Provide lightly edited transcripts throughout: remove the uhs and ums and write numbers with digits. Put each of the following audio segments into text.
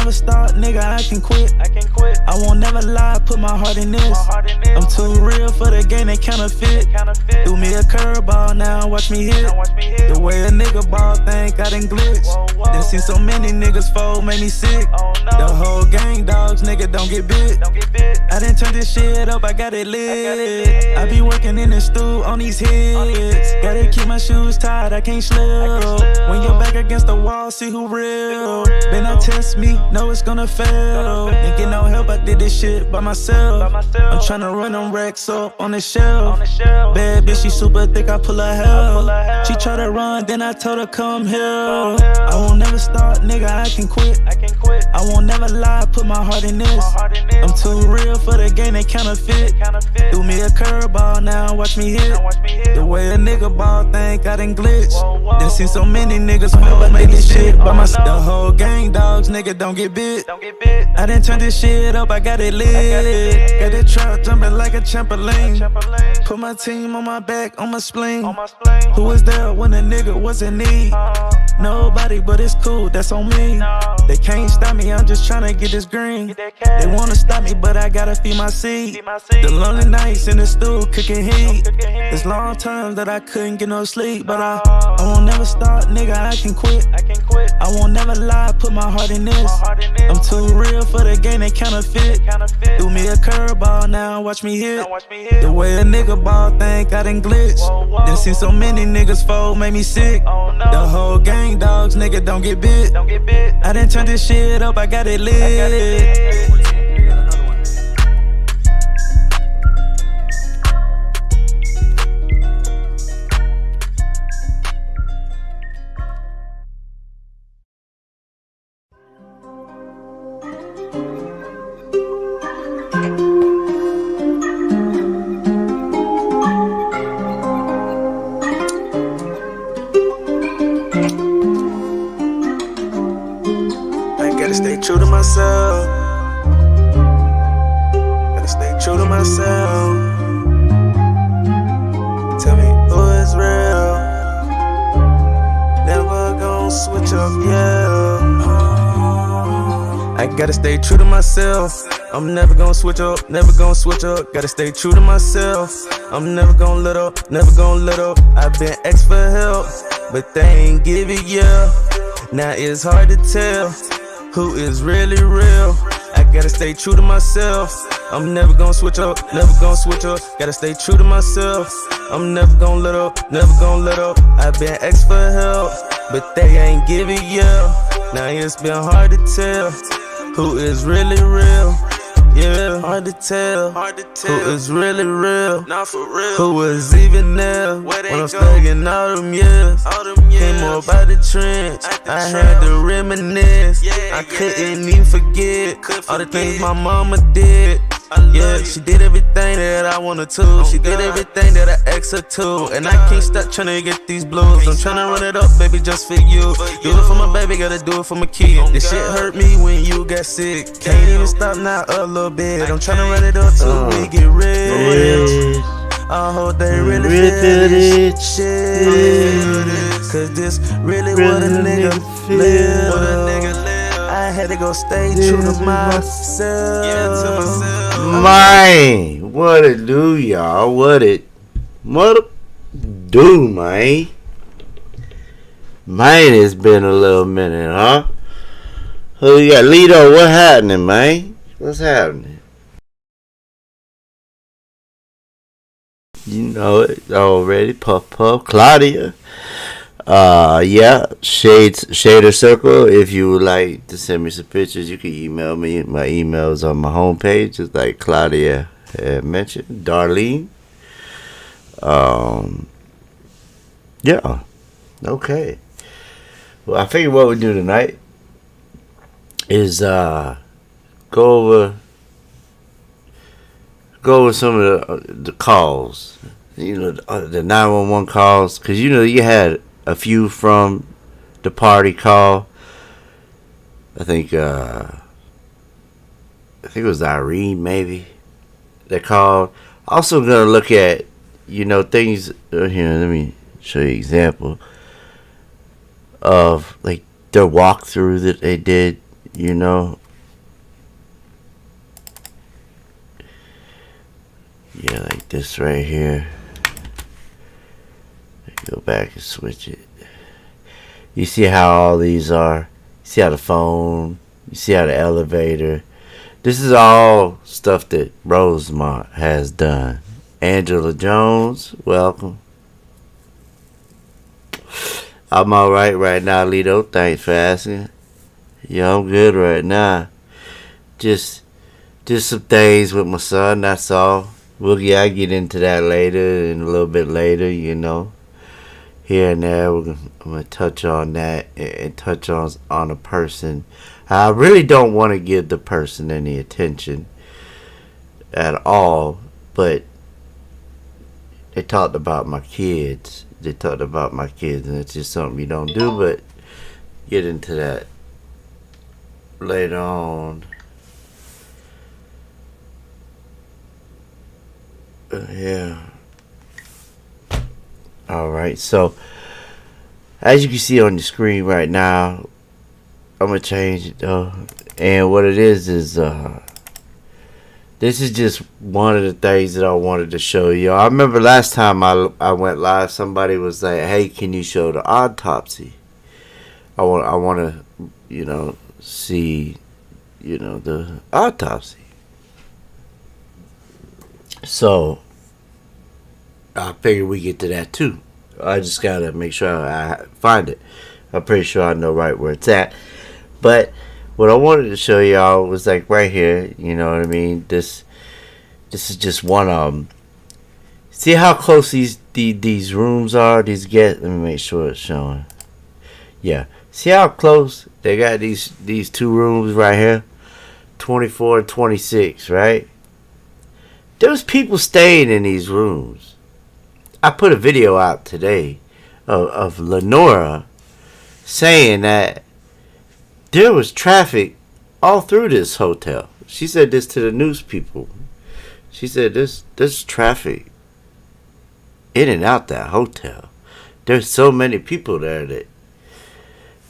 never start, nigga, I can quit. I won't never lie, put my heart in this. I'm too real for the game, they counterfeit. Threw me a curveball, now watch me hit. The way a nigga ball think I done glitch. Done seen so many niggas fold, made me sick. The whole gang dogs, nigga, don't get bit. I done turned this shit up, I got it lit. I be working in the stool on these hits. Gotta keep my shoes tied, I can't slip. When you're back against the wall, see who real. Then I test me, know it's gonna fail. Ain't get no help, I did this shit by myself. I'm tryna run them racks up on the shelf. Bad bitch, she super thick, I pull her hell. She try to run, then I told her come here. I won't never start, nigga, I can quit. I won't never lie, put my heart in this. I'm too real for the game, they counterfeit. Threw me a curveball, now watch me hit. The way a nigga ball think I done glitch. Done seen so many niggas fall, I made this shit by myself. The whole gang dogs, nigga, don't get bit. I done turned this shit up, I got it lit. Got that trap jumping like a trampoline. Put my team on my back, on my spleen. Who was there when a nigga was in need? Nobody, but it's cool, that's on me. They can't stop me, I'm just tryna get this green. They wanna stop me, but I gotta feed my seed. The lonely nights in the stool cooking heat. It's long times that I couldn't get no sleep. But I won't never start, nigga, I can quit. I won't never lie, put my heart in this. I'm too real for the game, they counterfeit. Threw me a curveball, now watch me hit. The way a nigga ball think I done glitch. Done seen so many niggas fold, made me sick. The whole gang dogs, nigga, don't get bit. I done turned this shit up, I got it lit. Gotta stay true to myself. Gotta stay true to myself. Tell me who is real. Never gon' switch up, yeah. I gotta stay true to myself. I'm never gon' switch up, never gon' switch up. Gotta stay true to myself. I'm never gon' let up, never gon' let up. I've been asked for help, but they ain't give it, yeah. Now it's hard to tell who is really real. I gotta stay true to myself. I'm never gonna switch up, never gonna switch up. Gotta stay true to myself. I'm never gonna let up, never gonna let up. I've been asked for help, but they ain't give it, yeah. Now it's been hard to tell who is really real. Yeah, hard to tell who is really real. Not for real. Who was even there when I'm stuck in all them years. Came up out the trench, I had to reminisce. I couldn't even forget all the things my mama did. Yeah, she did everything that I wanted to. She did everything that I asked her to. And I can't stop tryna get these blues. I'm tryna run it up, baby, just for you. Do it for my baby, gotta do it for my kid. This shit hurt me when you got sick. Can't even stop now a little bit. I'm tryna run it up till we get rich. I hope they really feel this shit. Cause this really what a nigga live. I had to go stay true to myself. Man, what it do, y'all? What it do, man? Man, it's been a little minute, huh? Who you got? Lido, what happening, man? What's happening? You know it already. Puff Puff, Claudia. Yeah, Shader Circle. If you would like to send me some pictures, you can email me. My email is on my homepage, just like Claudia had mentioned. Darlene. Yeah. Okay. Well, I figured what we do tonight is go over some of the calls. You know, the 911 calls, because you know you had a few from the party call. I think it was Irene, maybe, that called. Also gonna look at, you know, things here. Let me show you an example of like their walkthrough that they did. you know. Yeah, like this right here. Go back and switch it. You see how all these are? You see how the phone, you see how the elevator. This is all stuff that Rosemont has done. Angela Jones, welcome. I'm alright right now, Lito. Thanks for asking. Yeah, I'm good right now. Just some things with my son, that's all. I'll get into that later and a little bit later, you know. Here and there, I'm going to touch on that and touch on a person. I really don't want to give the person any attention at all, but they talked about my kids. They talked about my kids, and it's just something you don't do, but get into that later on. Yeah. Alright, so as you can see on the screen right now, I'm gonna change it though. And what it is this is just one of the things that I wanted to show you. I remember last time I went live, somebody was like, "Hey, can you show the autopsy?" I want to, you know, see, you know, the autopsy. So I figured we get to that too. I just gotta make sure I find it. I'm pretty sure I know right where it's at. But what I wanted to show y'all was like right here. You know what I mean? This is just one of them. See how close these rooms are? These get. Let me make sure it's showing. Yeah. See how close they got these two rooms right here? 24 and 26, right? There was people staying in these rooms. I put a video out today of Lenora saying that there was traffic all through this hotel. She said this to the news people. She said there's traffic in and out that hotel. There's so many people there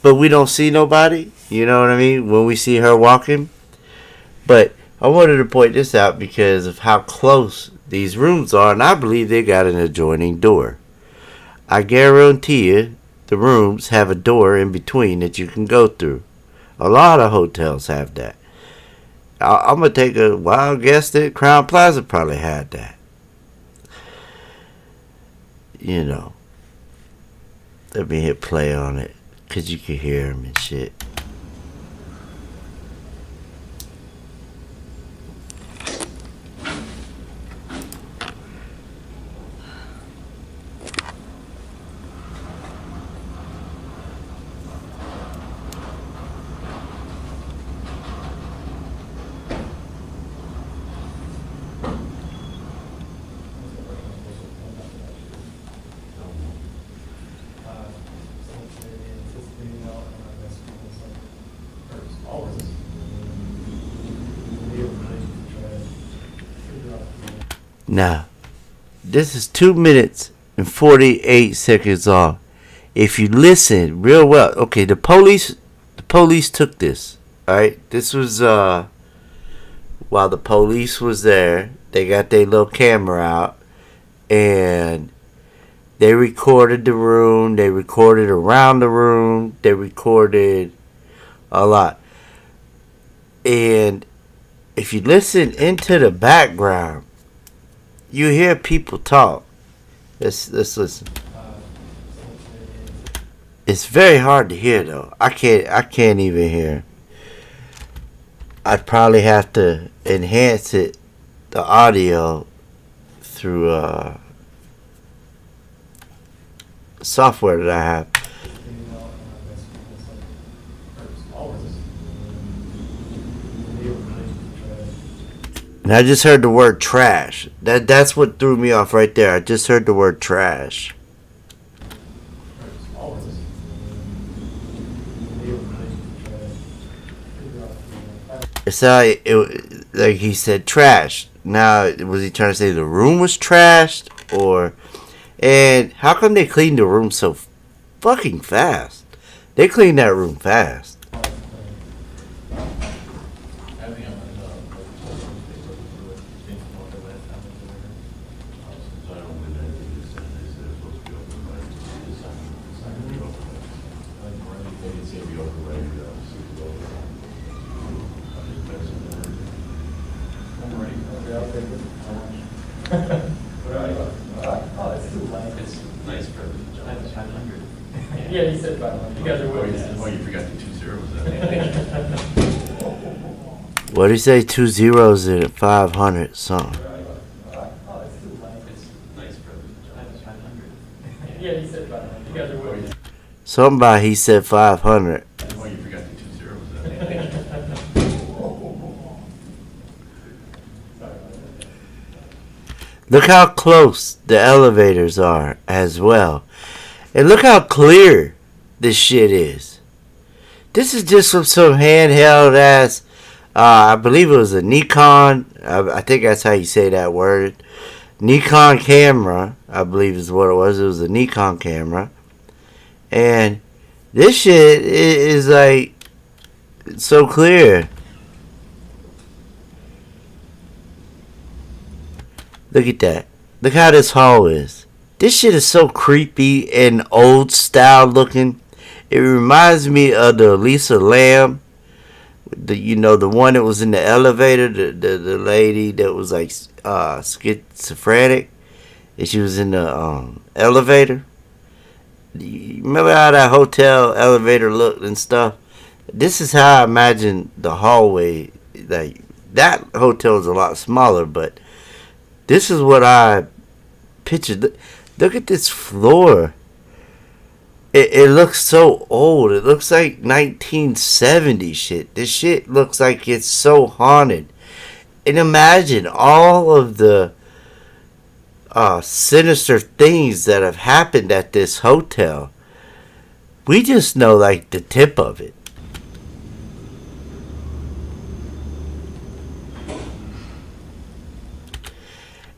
but we don't see nobody. You know what I mean? When we see her walking. But I wanted to point this out because of how close these rooms are, and I believe they got an adjoining door. I guarantee you the rooms have a door in between that you can go through. A lot of hotels have that. I'm going to take a wild guess that Crown Plaza probably had that. You know. Let me hit play on it, because you can hear them and shit. Now, this is 2 minutes and 48 seconds off. If you listen real well, okay, the police took this. Alright, this was while the police was there, they got their little camera out and they recorded the room, they recorded around the room, they recorded a lot. And if you listen into the background, you hear people talk. Let's listen. It's very hard to hear though. I can't even hear. I'd probably have to enhance it, the audio, through software that I have. And I just heard the word trash. That's what threw me off right there. I just heard the word trash. It's like he said trash. Now, was he trying to say the room was trashed? And how come they cleaned the room so fucking fast? They cleaned that room fast. Yeah, he said 500. You guys are witnesses. Oh, you forgot the 2 zeros. What did he say? 2 zeros in it, 500 something. Yeah, he said 500. You guys are witnesses. Somebody he said 500. Oh, you forgot the 2 zeros. Look how close the elevators are as well. And look how clear this shit is. This is just from some handheld ass, I believe it was a Nikon, I think that's how you say that word. Nikon camera, I believe is what it was. It was a Nikon camera. And this shit is like so clear. Look at that. Look how this hall is. This shit is so creepy and old style looking. It reminds me of the Lisa Lamb. The one that was in the elevator. The lady that was like schizophrenic. And she was in the elevator. You remember how that hotel elevator looked and stuff? This is how I imagine the hallway. Like, that hotel is a lot smaller, but this is what I pictured. Look at this floor. It looks so old. It looks like 1970 shit. This shit looks like it's so haunted. And imagine all of the sinister things that have happened at this hotel. We just know like the tip of it.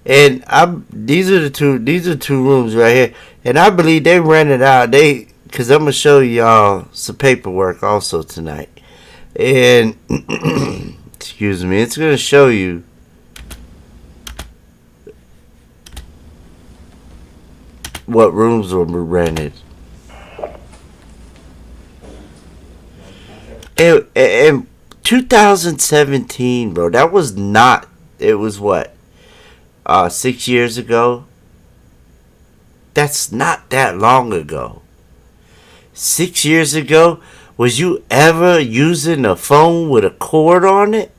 And these are two rooms right here, and I believe they rented out. Because I'm gonna show y'all some paperwork also tonight, and excuse me, it's gonna show you what rooms were rented. And 2017, bro. That was not. It was what? 6 years ago. That's not that long ago. 6 years ago, was you ever using a phone with a cord on it?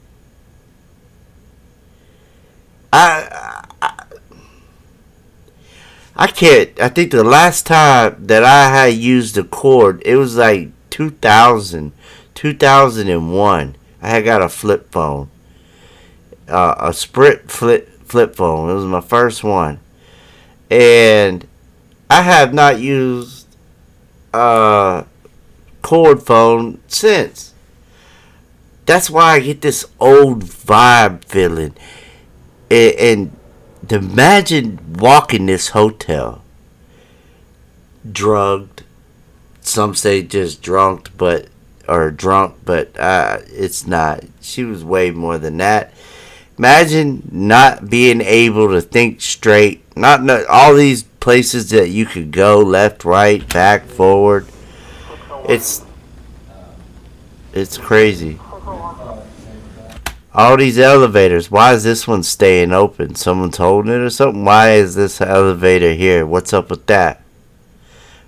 I can't. I think the last time that I had used a cord, it was like 2001. I had got a flip phone, a Sprint flip phone. It was my first one, and I have not used a cord phone since. That's why I get this old vibe feeling. And imagine walking this hotel, drugged. Some say just drunk, but it's not. She was way more than that. Imagine not being able to think straight. Not all these places that you could go left, right, back, forward. It's crazy. All these elevators. Why is this one staying open? Someone's holding it or something? Why is this elevator here? What's up with that?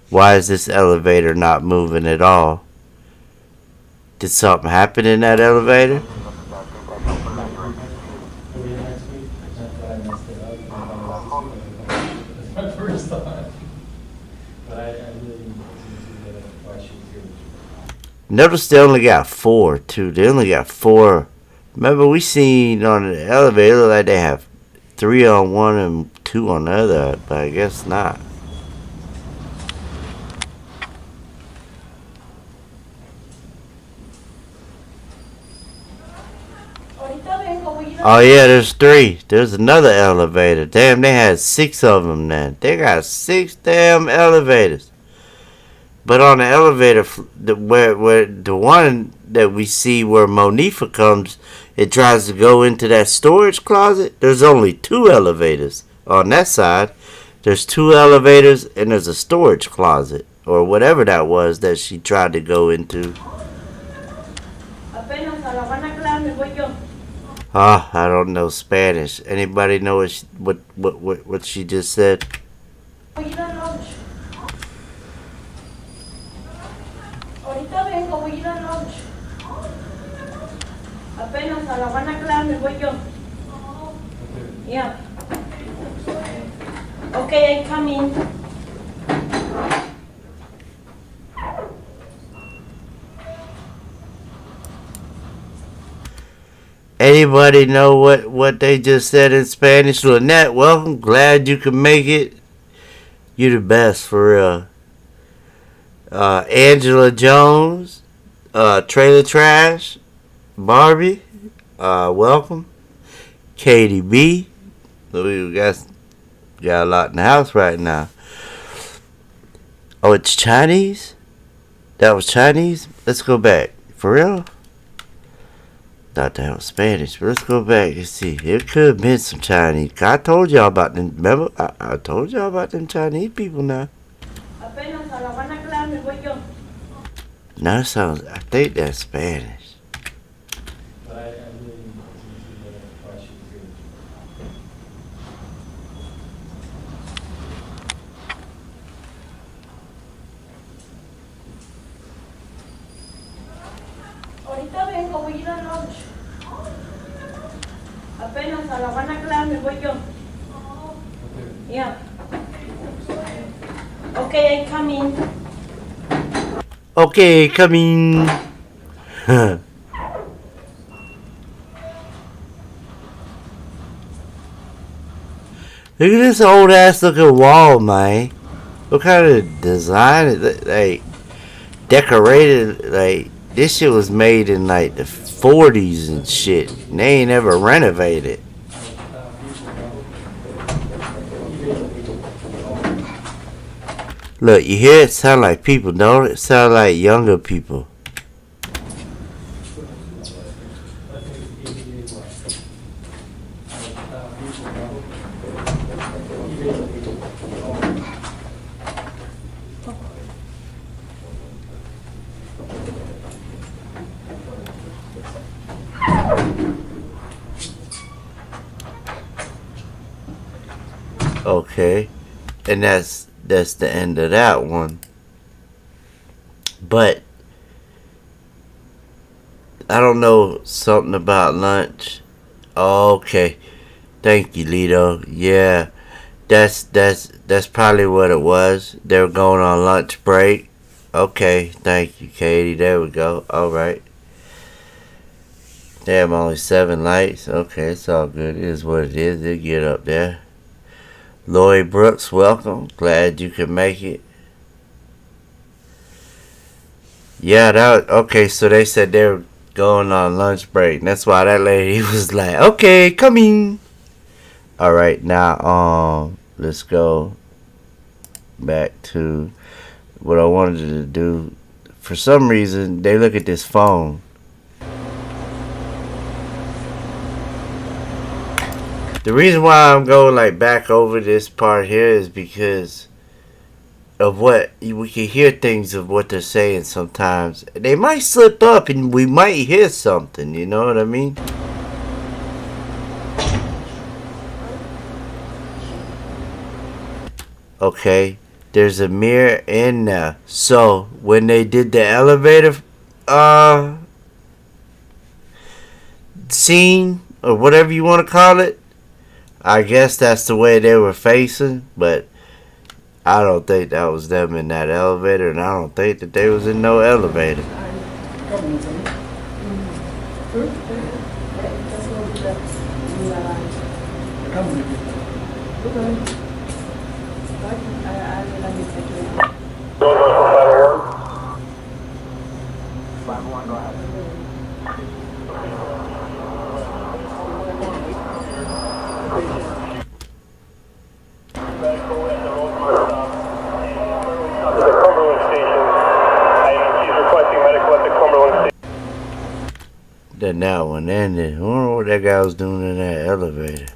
Why is this elevator not moving at all? Did something happen in that elevator? Notice they only got 4 too. They only got 4. Remember we seen on the elevator like they have 3 on one and 2 on the other, but I guess not. Oh yeah, there's 3. There's another elevator. Damn, they had 6 of them then. They got 6 damn elevators. But on the elevator, where the one that we see where Monifa comes, it tries to go into that storage closet. There's only 2 elevators on that side. There's 2 elevators and there's a storage closet or whatever that was that she tried to go into. Oh, I don't know Spanish. Anybody know what she just said? Ahorita vengo, voy a ir a lunch. Apenas a la van a aclarar, me voy yo. Yeah. Okay, I come in. Anybody know what they just said in Spanish? Lynette, welcome. Glad you could make it. You the best, for real. Angela Jones, Trailer Trash, Barbie, welcome. Katie B. We got a lot in the house right now. Oh, it's Chinese? That was Chinese? Let's go back. For real? Thought that was Spanish, but let's go back and see. It could have been some Chinese. I told y'all about them. Remember? I told y'all about them Chinese people now. No, that sounds. I think that's Spanish. But I really need to see the question too. Ahorita vengo, voy a ir a lunch. Apenas a la van a aclarar, me voy yo. Yeah. Okay, I come in. Okay, coming. Look at this old ass looking wall, man. What kind of design is it? Like, decorated, like, this shit was made in like the 40s and shit. And they ain't ever renovated. Look, you hear it sound like people, don't it? Sound like younger people. Okay, and that's the end of that one. But I don't know, something about lunch. Oh, okay, thank you, Lito. Yeah, that's probably what it was. They were going on lunch break. Okay, thank you, Katie. There we go. All right. Damn, only 7 lights. Okay, it's all good. It is what it is. They'll get up there. Lloyd Brooks, welcome. Glad you could make it. Yeah, okay, so they said they were going on lunch break. And that's why that lady was like, okay, coming. Alright, now let's go back to what I wanted to do. For some reason, they look at this phone. The reason why I'm going like back over this part here is because of what we can hear things of what they're saying sometimes. They might slip up and we might hear something, you know what I mean? Okay, there's a mirror in there. So when they did the elevator scene or whatever you want to call it, I guess that's the way they were facing, but I don't think that was them in that elevator, and I don't think that they was in no elevator. Then that one ended. I wonder what that guy was doing in that elevator.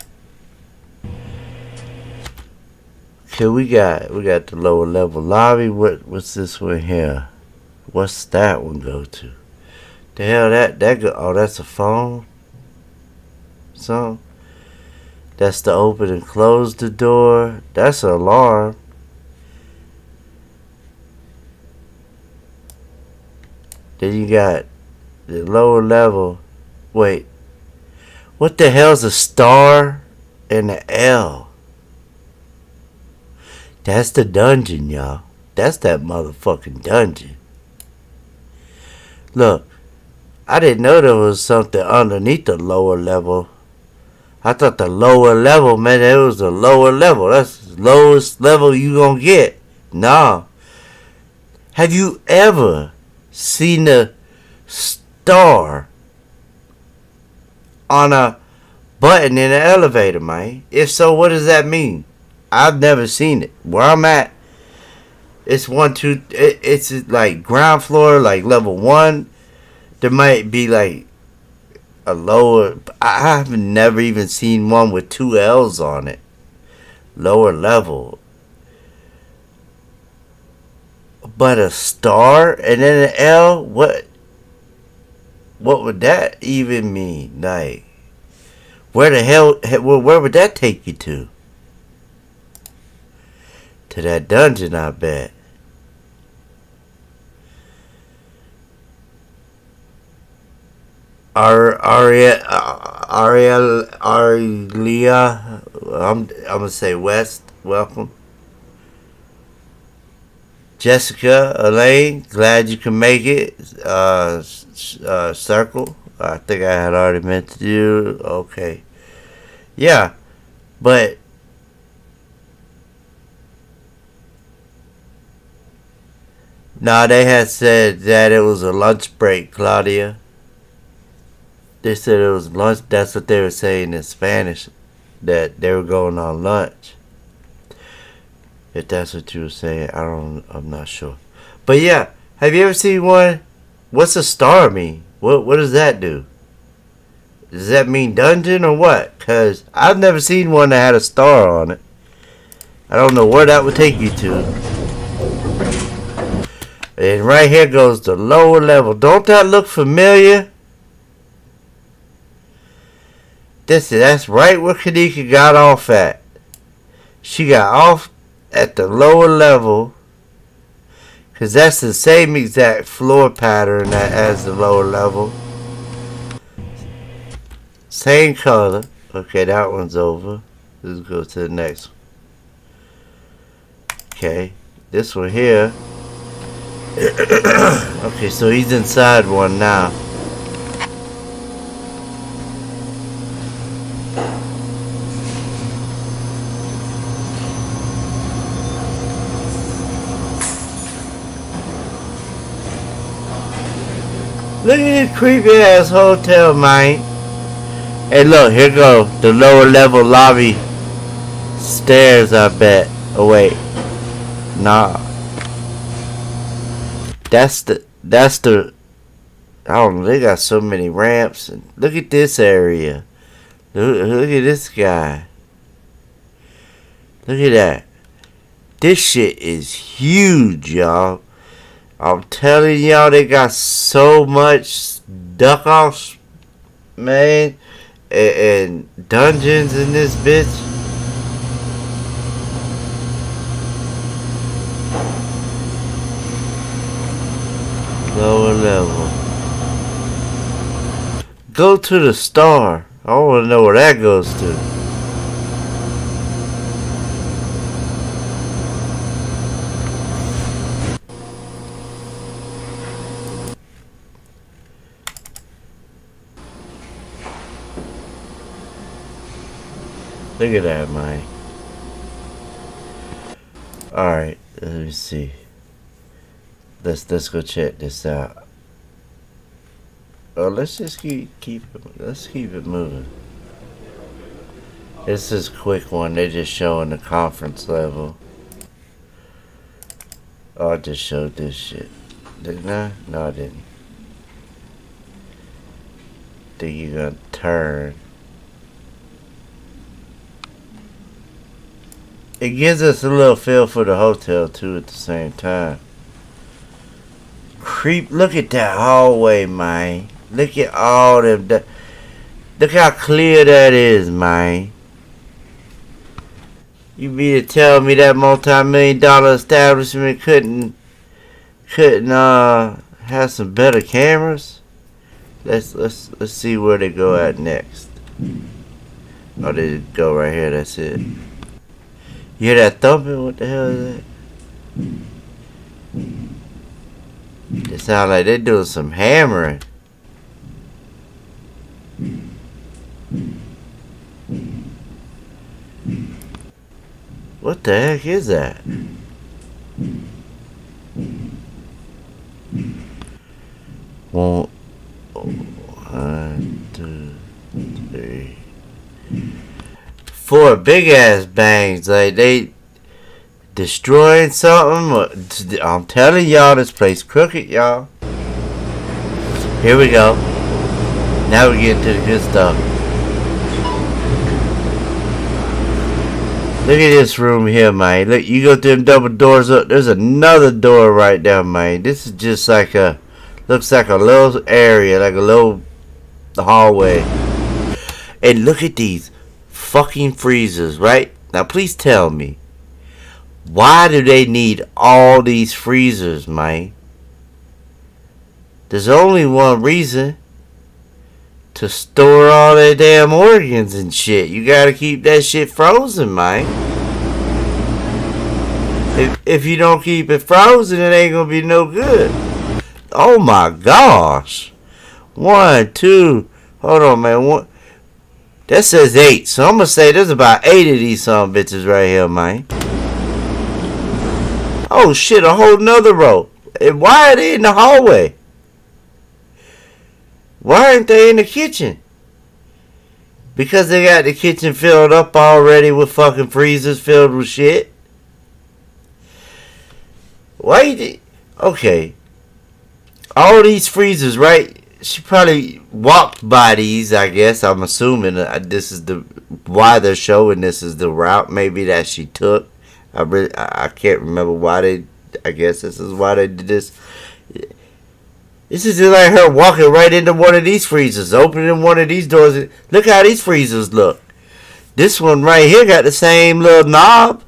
Okay, we got the lower level lobby. What's this one here? What's that one go to? The hell that go? Oh, that's a phone. That's to open and close the door. That's an alarm. Then you got the lower level. Wait, what the hell's a star and an L? That's the dungeon, y'all. That's that motherfucking dungeon. Look, I didn't know there was something underneath the lower level. I thought the lower level, man, it was the lower level. That's the lowest level you gonna get. Nah. Have you ever seen a star on a button in an elevator, man? If so, what does that mean? I've never seen it. Where I'm at, it's it's like ground floor, like level 1. There might be like a lower. I've never even seen one with 2 L's on it. Lower level. But a star and then an L? What would that even mean? Like, where the hell, where would that take you to? To that dungeon, I bet. Arelia, I'm gonna say West, welcome. Jessica, Elaine, glad you can make it. Circle, I think I had already meant to do. Okay, yeah, but nah, they had said that it was a lunch break, Claudia. They said it was lunch. That's what they were saying in Spanish, that they were going on lunch. If that's what you were saying, I'm not sure. But yeah, have you ever seen one? What's a star mean? What does that do? Does that mean dungeon or what? Cause I've never seen one that had a star on it. I don't know where that would take you to. And right here goes the lower level. Don't that look familiar? That's right where Kenneka got off at. She got off at the lower level, cause that's the same exact floor pattern as the lower level. Same color. Okay, that one's over. Let's go to the next one. Okay, this one here. Okay, so he's inside one now. Look at this creepy ass hotel, man. Hey, look, here go the lower level lobby stairs, I bet. Oh, wait. Nah. That's the, I don't know, they got so many ramps. And look at this area. Look at this guy. Look at that. This shit is huge, y'all. I'm telling y'all, they got so much duck offs, man, and dungeons in this bitch. Lower level. Go to the star. I want to know where that goes to. Look at that, man. Alright, let me see. Let's go check this out. Oh, let's just keep it moving. This is a quick one. They're just showing the conference level. Oh, I just showed this shit. Didn't I? No, I didn't. Think you're gonna turn. It gives us a little feel for the hotel too at the same time. Creep, look at that hallway, man. Look at all them. Look how clear that is, man. You mean to tell me that multi-million-dollar establishment couldn't have some better cameras? Let's see where they go at next. Oh, they go right here. That's it. You hear that thumping? What the hell is that? It sounds like they're doing some hammering. What the heck is that? One, two, three, four big ass bangs. Like they destroying something. I'm telling y'all, this place crooked, y'all. Here we go. Now we get into the good stuff. Look at this room here, man. Look, you go through them double doors up. There's another door right there, man. This is just like looks like a little area, like a little hallway. And look at these fucking freezers, right? Now, please tell me, why do they need all these freezers, man? There's only one reason. To store all their damn organs and shit. You gotta keep that shit frozen, man. If you don't keep it frozen, it ain't gonna be no good. Oh my gosh. 1, 2. Hold on, man. One. That says 8. So I'm gonna say there's about 8 of these some bitches right here, man. Oh shit, a whole nother row. And why are they in the hallway? Why aren't they in the kitchen? Because they got the kitchen filled up already with fucking freezers filled with shit. Why you think? Okay. All these freezers, right? She probably walked by these, I guess. I'm assuming this is why they're showing this is the route maybe that she took. I can't remember why they, I guess this is why they did this. This is just like her walking right into one of these freezers, opening one of these doors. Look how these freezers look. This one right here got the same little knob.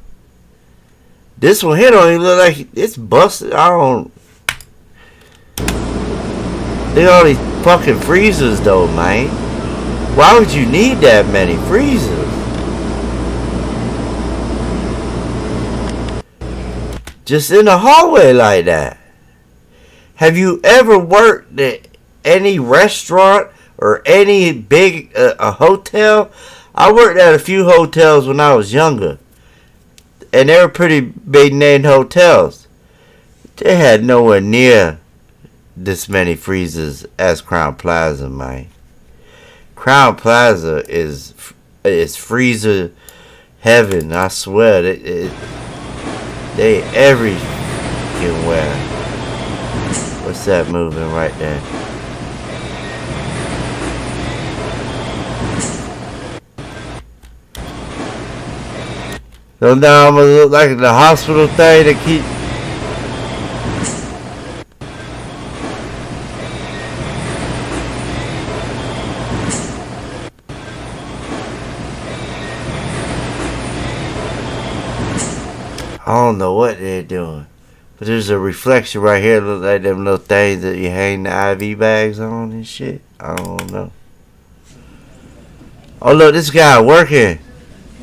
This one here don't even look like it's busted. I don't. Look at all these fucking freezers though, man. Why would you need that many freezers? Just in the hallway like that. Have you ever worked at any restaurant or any big a hotel? I worked at a few hotels when I was younger. And they were pretty big named hotels. They had nowhere near this many freezers as Crown Plaza, man. Crown Plaza is freezer heaven, I swear. They everywhere. What's that moving right there? So now I'm gonna look like the hospital thing to keep. I don't know what they're doing. But there's a reflection right here. Look like them little things that you hang the IV bags on and shit. I don't know. Oh, look, this guy working.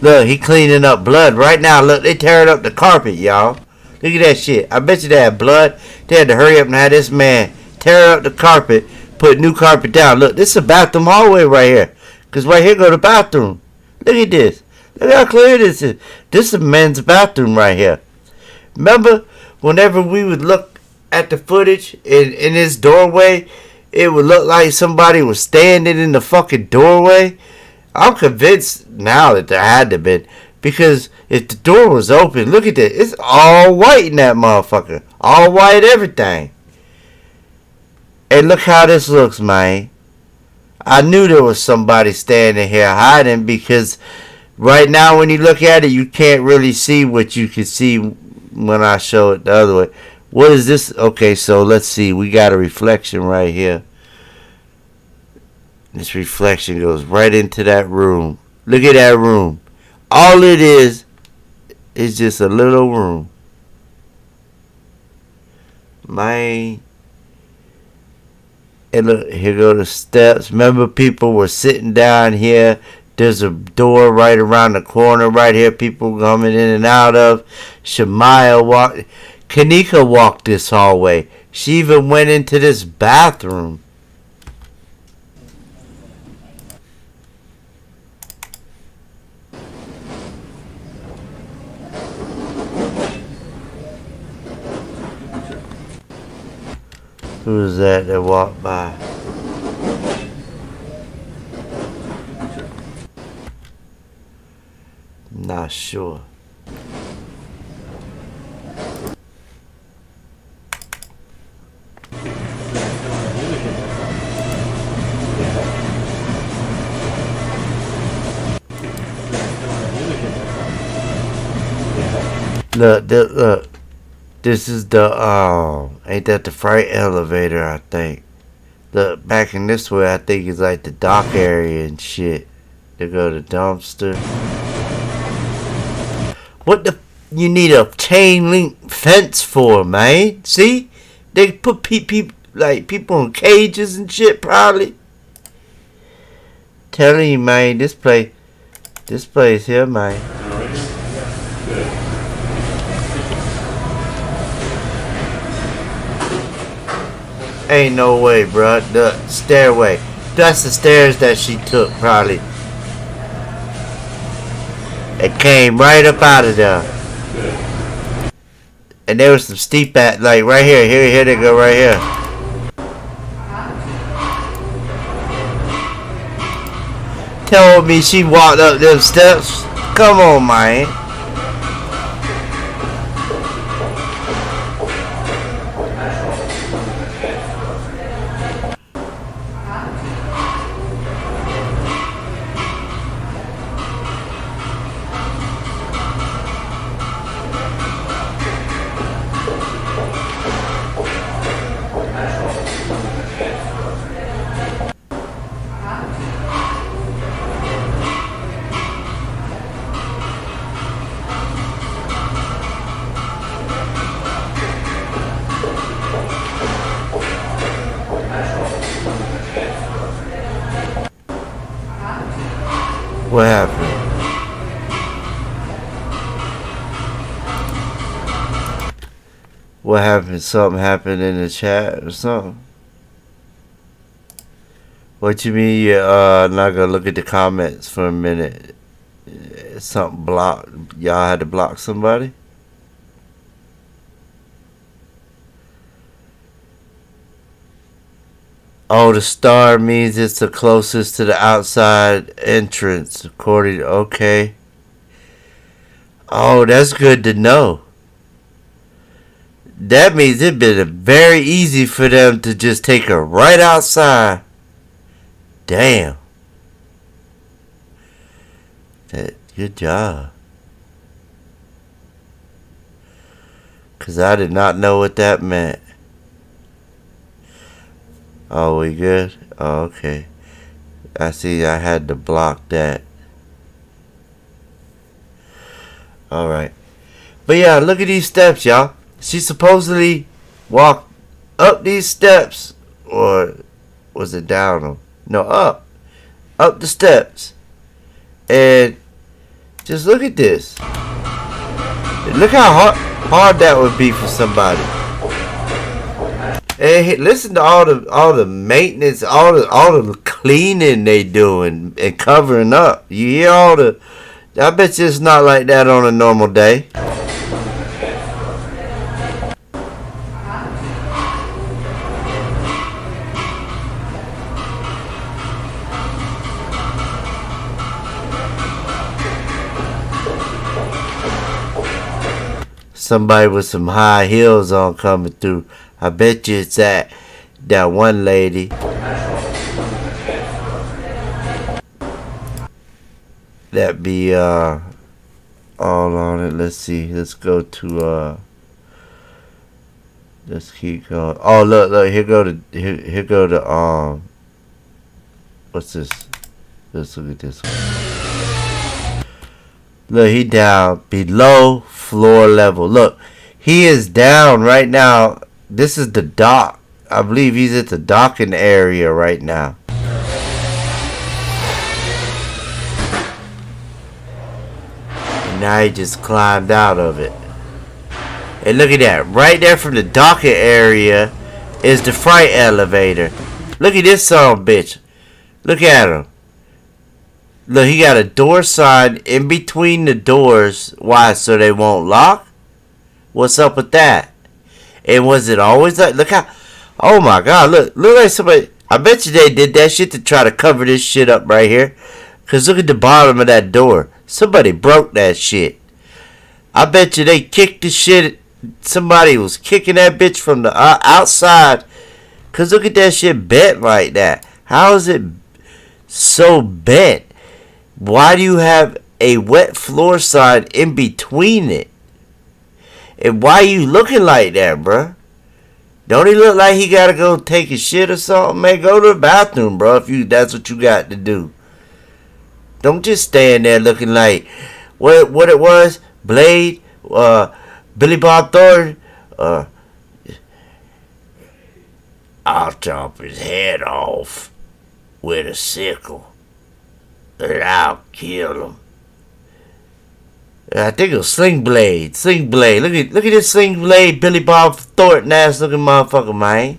Look, he cleaning up blood right now. Look, they tearing up the carpet, y'all. Look at that shit. I bet you they had blood. They had to hurry up and have this man tear up the carpet, put new carpet down. Look, this is a bathroom hallway right here. Because right here go the bathroom. Look at this. Look how clear this is. This is a men's bathroom right here. Remember, whenever we would look at the footage in this doorway, it would look like somebody was standing in the fucking doorway. I'm convinced now that there had to have been. Because if the door was open, look at this. It's all white in that motherfucker. All white everything. And look how this looks, man. I knew there was somebody standing here hiding because Right now, when you look at it, you can't really see what you can see when I show it the other way. What is this? Okay, so let's see. We got a reflection right here. This reflection goes right into that room. Look at that room. All it is just a little room. Man. And look, here go the steps. Remember, people were sitting down here. There's a door right around the corner right here. People coming in and out of. Kenneka walked this hallway. She even went into this bathroom. Who was that walked by? Not sure. Look. This is the, ain't that the Fright elevator, I think. Look, back in this way, I think it's like the dock area and shit. They go to dumpster. What the, you need a chain link fence for, man? See? They put people in cages and shit, probably. Telling you, man, this place here, man. Ain't no way, bruh. The stairway. That's the stairs that she took, probably. It came right up out of there. And there was some steep at, like, right here. Here they go, right here. Told me she walked up them steps. Come on, man. What happened? What happened? Something happened in the chat or something? What you mean you're not gonna look at the comments for a minute? Something blocked. Y'all had to block somebody? Oh, the star means it's the closest to the outside entrance, according to, okay. Oh, that's good to know. That means it'd been very easy for them to just take her right outside. Damn. Good job. 'Cause I did not know what that meant. Oh, we good? Oh, okay. I see I had to block that. Alright. But yeah, look at these steps, y'all. She supposedly walked up these steps. Or was it down them? No, up. Up the steps. And just look at this. Look how hard that would be for somebody. Hey, listen to all the maintenance, all the cleaning they doing and covering up. You hear all the? I bet you it's not like that on a normal day. Somebody with some high heels on coming through. I bet you it's that one lady. that be all on it. Let's see. Let's go to let's keep going. Oh, look, here go to what's this? Let's look at this one. Look, he down below floor level. Look, he is down right now. This is the dock. I believe he's at the docking area right now. And now he just climbed out of it. And look at that. Right there from the docking area is the Fright elevator. Look at this son of a bitch. Look at him. Look, he got a door sign in between the doors. Why? So they won't lock? What's up with that? And was it always like, look how, oh my God, look like somebody, I bet you they did that shit to try to cover this shit up right here. Because look at the bottom of that door. Somebody broke that shit. I bet you they kicked the shit, somebody was kicking that bitch from the outside. Because look at that shit bent like that. How is it so bent? Why do you have a wet floor sign in between it? And why you looking like that, bruh? Don't he look like he gotta go take a shit or something? Man, go to the bathroom, bro, if that's what you got to do. Don't just stand there looking like what it was, Blade, Billy Bob Thornton. I'll chop his head off with a sickle. And I'll kill him. I think it was Sling Blade. Sling Blade. Look at this Sling Blade, Billy Bob Thornton ass looking motherfucker, man.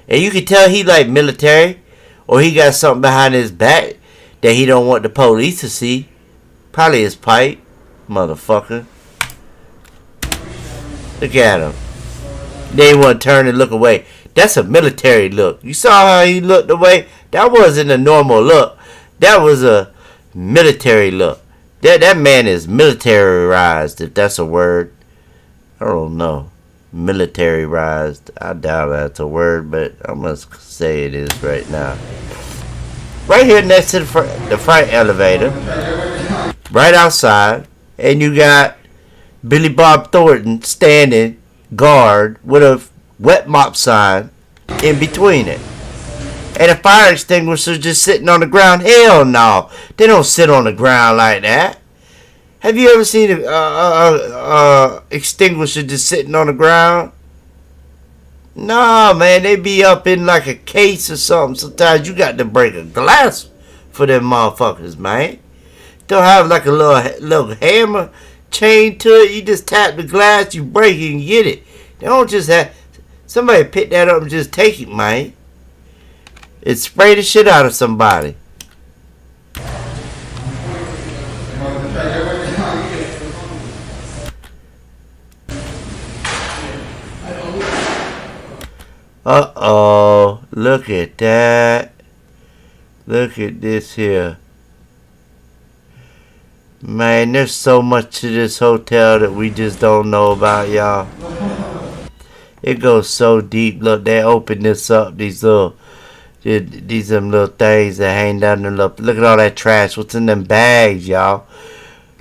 And you can tell he like military, or he got something behind his back that he don't want the police to see. Probably his pipe, motherfucker. Look at him. They want to turn and look away. That's a military look. You saw how he looked away? That wasn't a normal look. That was a military look. That man is militarized, if that's a word. I don't know. Militarized. I doubt that's a word, but I must say it is right now. Right here next to the Fright elevator. Right outside. And you got Billy Bob Thornton standing guard with a wet mop sign in between it. And a fire extinguisher just sitting on the ground. Hell no. They don't sit on the ground like that. Have you ever seen a extinguisher just sitting on the ground? No, man. They be up in like a case or something. Sometimes you got to break a glass for them motherfuckers, man. They'll have like a little hammer chain to it. You just tap the glass, you break it and get it. They don't just have... Somebody pick that up and just take it, man. It sprayed the shit out of somebody. Uh-oh. Look at that. Look at this here. Man, there's so much to this hotel that we just don't know about, y'all. It goes so deep. Look, they open this up. These little things that hang down there. Look at all that trash. What's in them bags, y'all?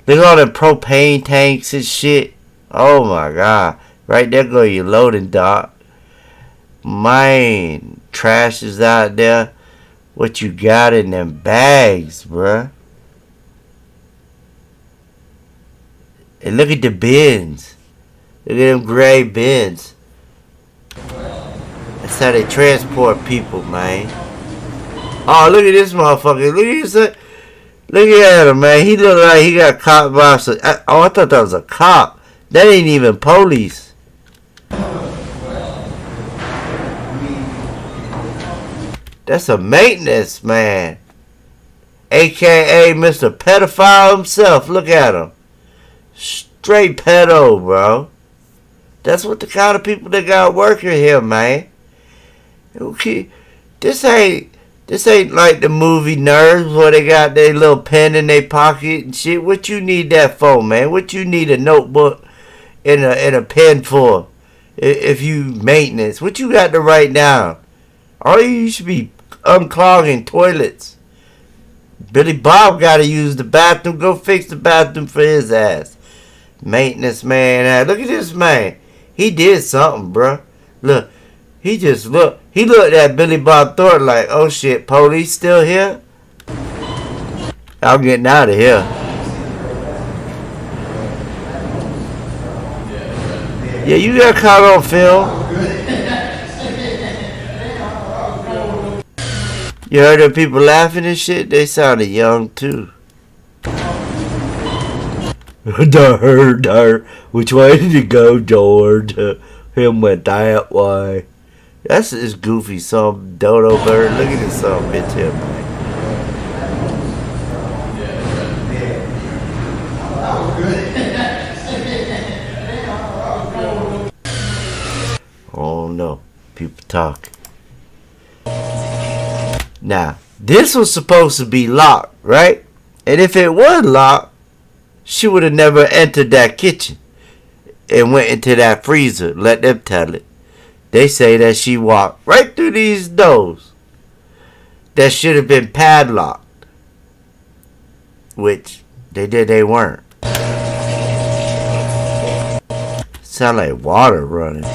Look at all them propane tanks and shit. Oh my God. Right there go your loading dock. Man, trash is out there. What you got in them bags, bruh? And look at the bins. Look at them gray bins. That's how they transport people, man. Oh, look at this motherfucker. Look at him, man. He look like he got caught by some... I thought that was a cop. That ain't even police. That's a maintenance man. AKA Mr. Pedophile himself. Look at him. Straight pedo, bro. That's what the kind of people that got working here, man. Okay, this ain't like the movie Nerves where they got their little pen in their pocket and shit. What you need that for, man? What you need a notebook and a pen for? If you maintenance, what you got to write down? All you should be unclogging toilets, Billy Bob gotta use the bathroom. Go fix the bathroom for his ass. Maintenance man. Look at this man. He did something, bruh. Look. He just looked. He looked at Billy Bob Thornton like, oh shit, police still here? I'm getting out of here. Yeah, you got caught on film. You heard the people laughing and shit? They sounded young too. Which way did you go, George? Him went that way. That's this goofy some dodo bird. Look at this some bitch here, man. Oh no, people talk. Now, this was supposed to be locked, right? And if it was locked, she would have never entered that kitchen and went into that freezer. Let them tell it. They say that she walked right through these doors that should have been padlocked, which they weren't. Sound like water running.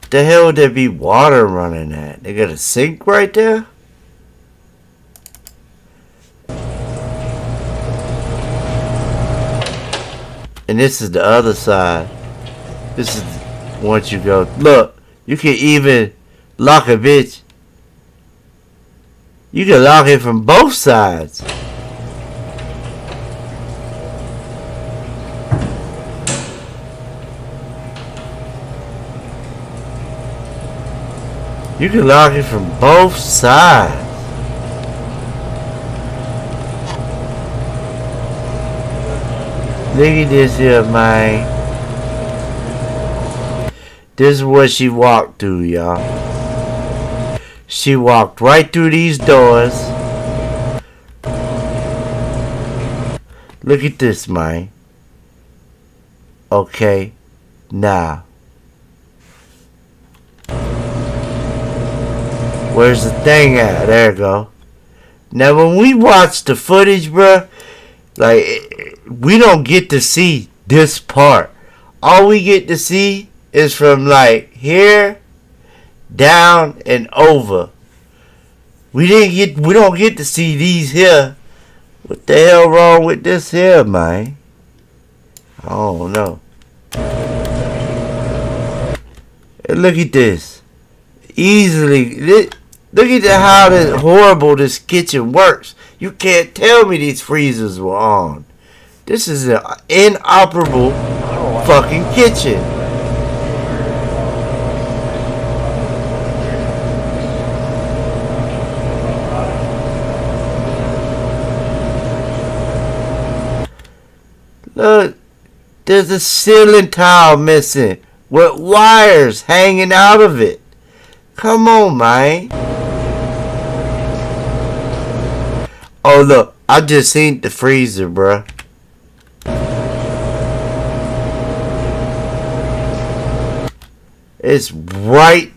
The hell would there be water running at? They got a sink right there? And this is the other side. This is once you go. Look, you can even lock a bitch. You can lock it from both sides. You can lock it from both sides. Look at this here, man. This is what she walked through, y'all. She walked right through these doors. Look at this, man. Okay, now. Where's the thing at? There you go. Now, when we watch the footage, bruh, like, we don't get to see this part. All we get to see is from, like, here, down, and over. We don't get to see these here. What the hell wrong with this here, man? I don't know. And look at this. Easily, look at how horrible this kitchen works. You can't tell me these freezers were on. This is an inoperable fucking kitchen. Look, there's a ceiling tile missing with wires hanging out of it. Come on, man. Oh, look. I just seen the freezer, bruh. It's right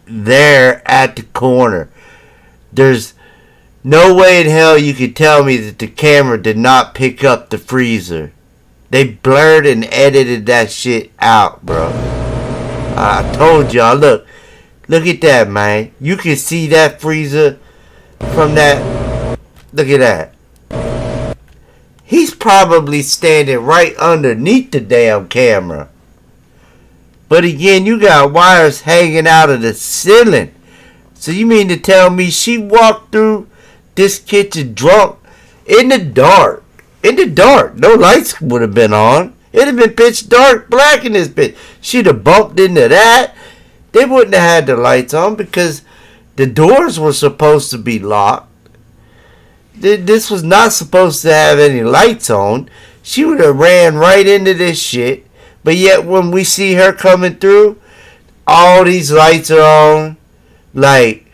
there at the corner. There's no way in hell you could tell me that the camera did not pick up the freezer. They blurred and edited that shit out, bro. I told y'all, look. Look at that, man. You can see that freezer from that. Look at that. He's probably standing right underneath the damn camera. But again, you got wires hanging out of the ceiling. So you mean to tell me she walked through this kitchen drunk in the dark? In the dark. No lights would have been on. It'd have been pitch dark black in this bitch. She'd have bumped into that. They wouldn't have had the lights on because the doors were supposed to be locked. This was not supposed to have any lights on. She would have ran right into this shit. But yet when we see her coming through, all these lights are on. Like,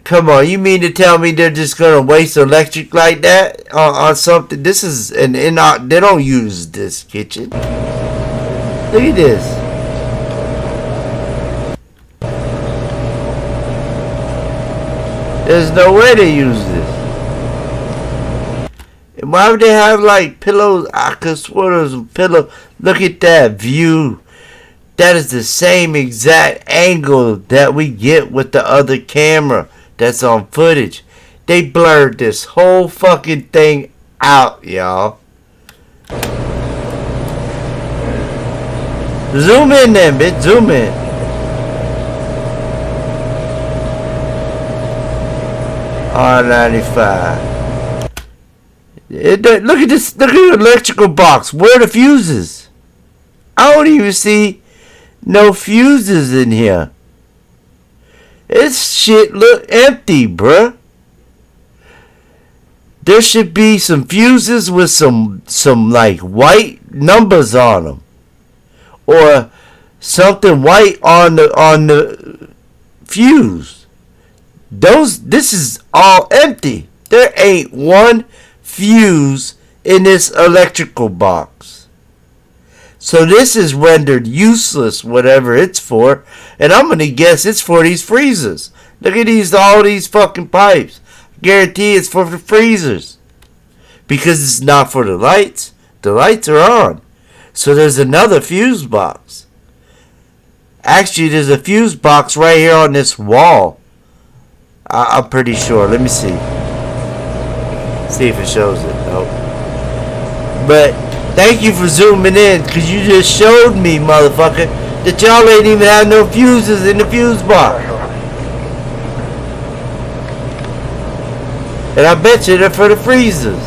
come on, you mean to tell me they're just going to waste electric like that on something? This is they don't use this kitchen. Look at this. There's no way they use this. And why would they have like pillows? I could swear there's a pillow. Look at that view. That is the same exact angle that we get with the other camera that's on footage. They blurred this whole fucking thing out, y'all. Zoom in then, bitch. Zoom in. R95. Look at this. Look at the electrical box. Where are the fuses? I don't even see no fuses in here. This shit look empty, bruh. There should be some fuses with some like white numbers on them, or something white on the fuse. This is all empty. There ain't one fuse in this electrical box. So this is rendered useless, whatever it's for. And I'm gonna guess it's for these freezers. Look at all these fucking pipes. Guarantee it's for the freezers. Because it's not for the lights. The lights are on. So there's another fuse box. Actually, there's a fuse box right here on this wall. I'm pretty sure. Let me see. See if it shows it. Nope. But thank you for zooming in, because you just showed me, motherfucker, that y'all ain't even have no fuses in the fuse box. And I bet you they're for the freezers.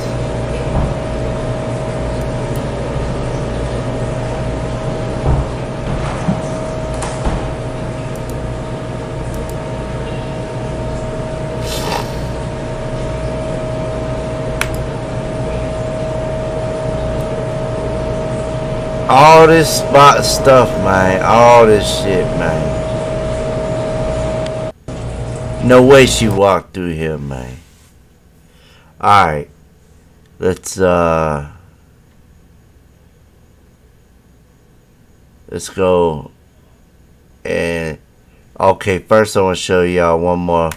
All this spot stuff, man. All this shit, man. No way she walked through here, man. Alright. Let's go. And okay, first I want to show y'all one more.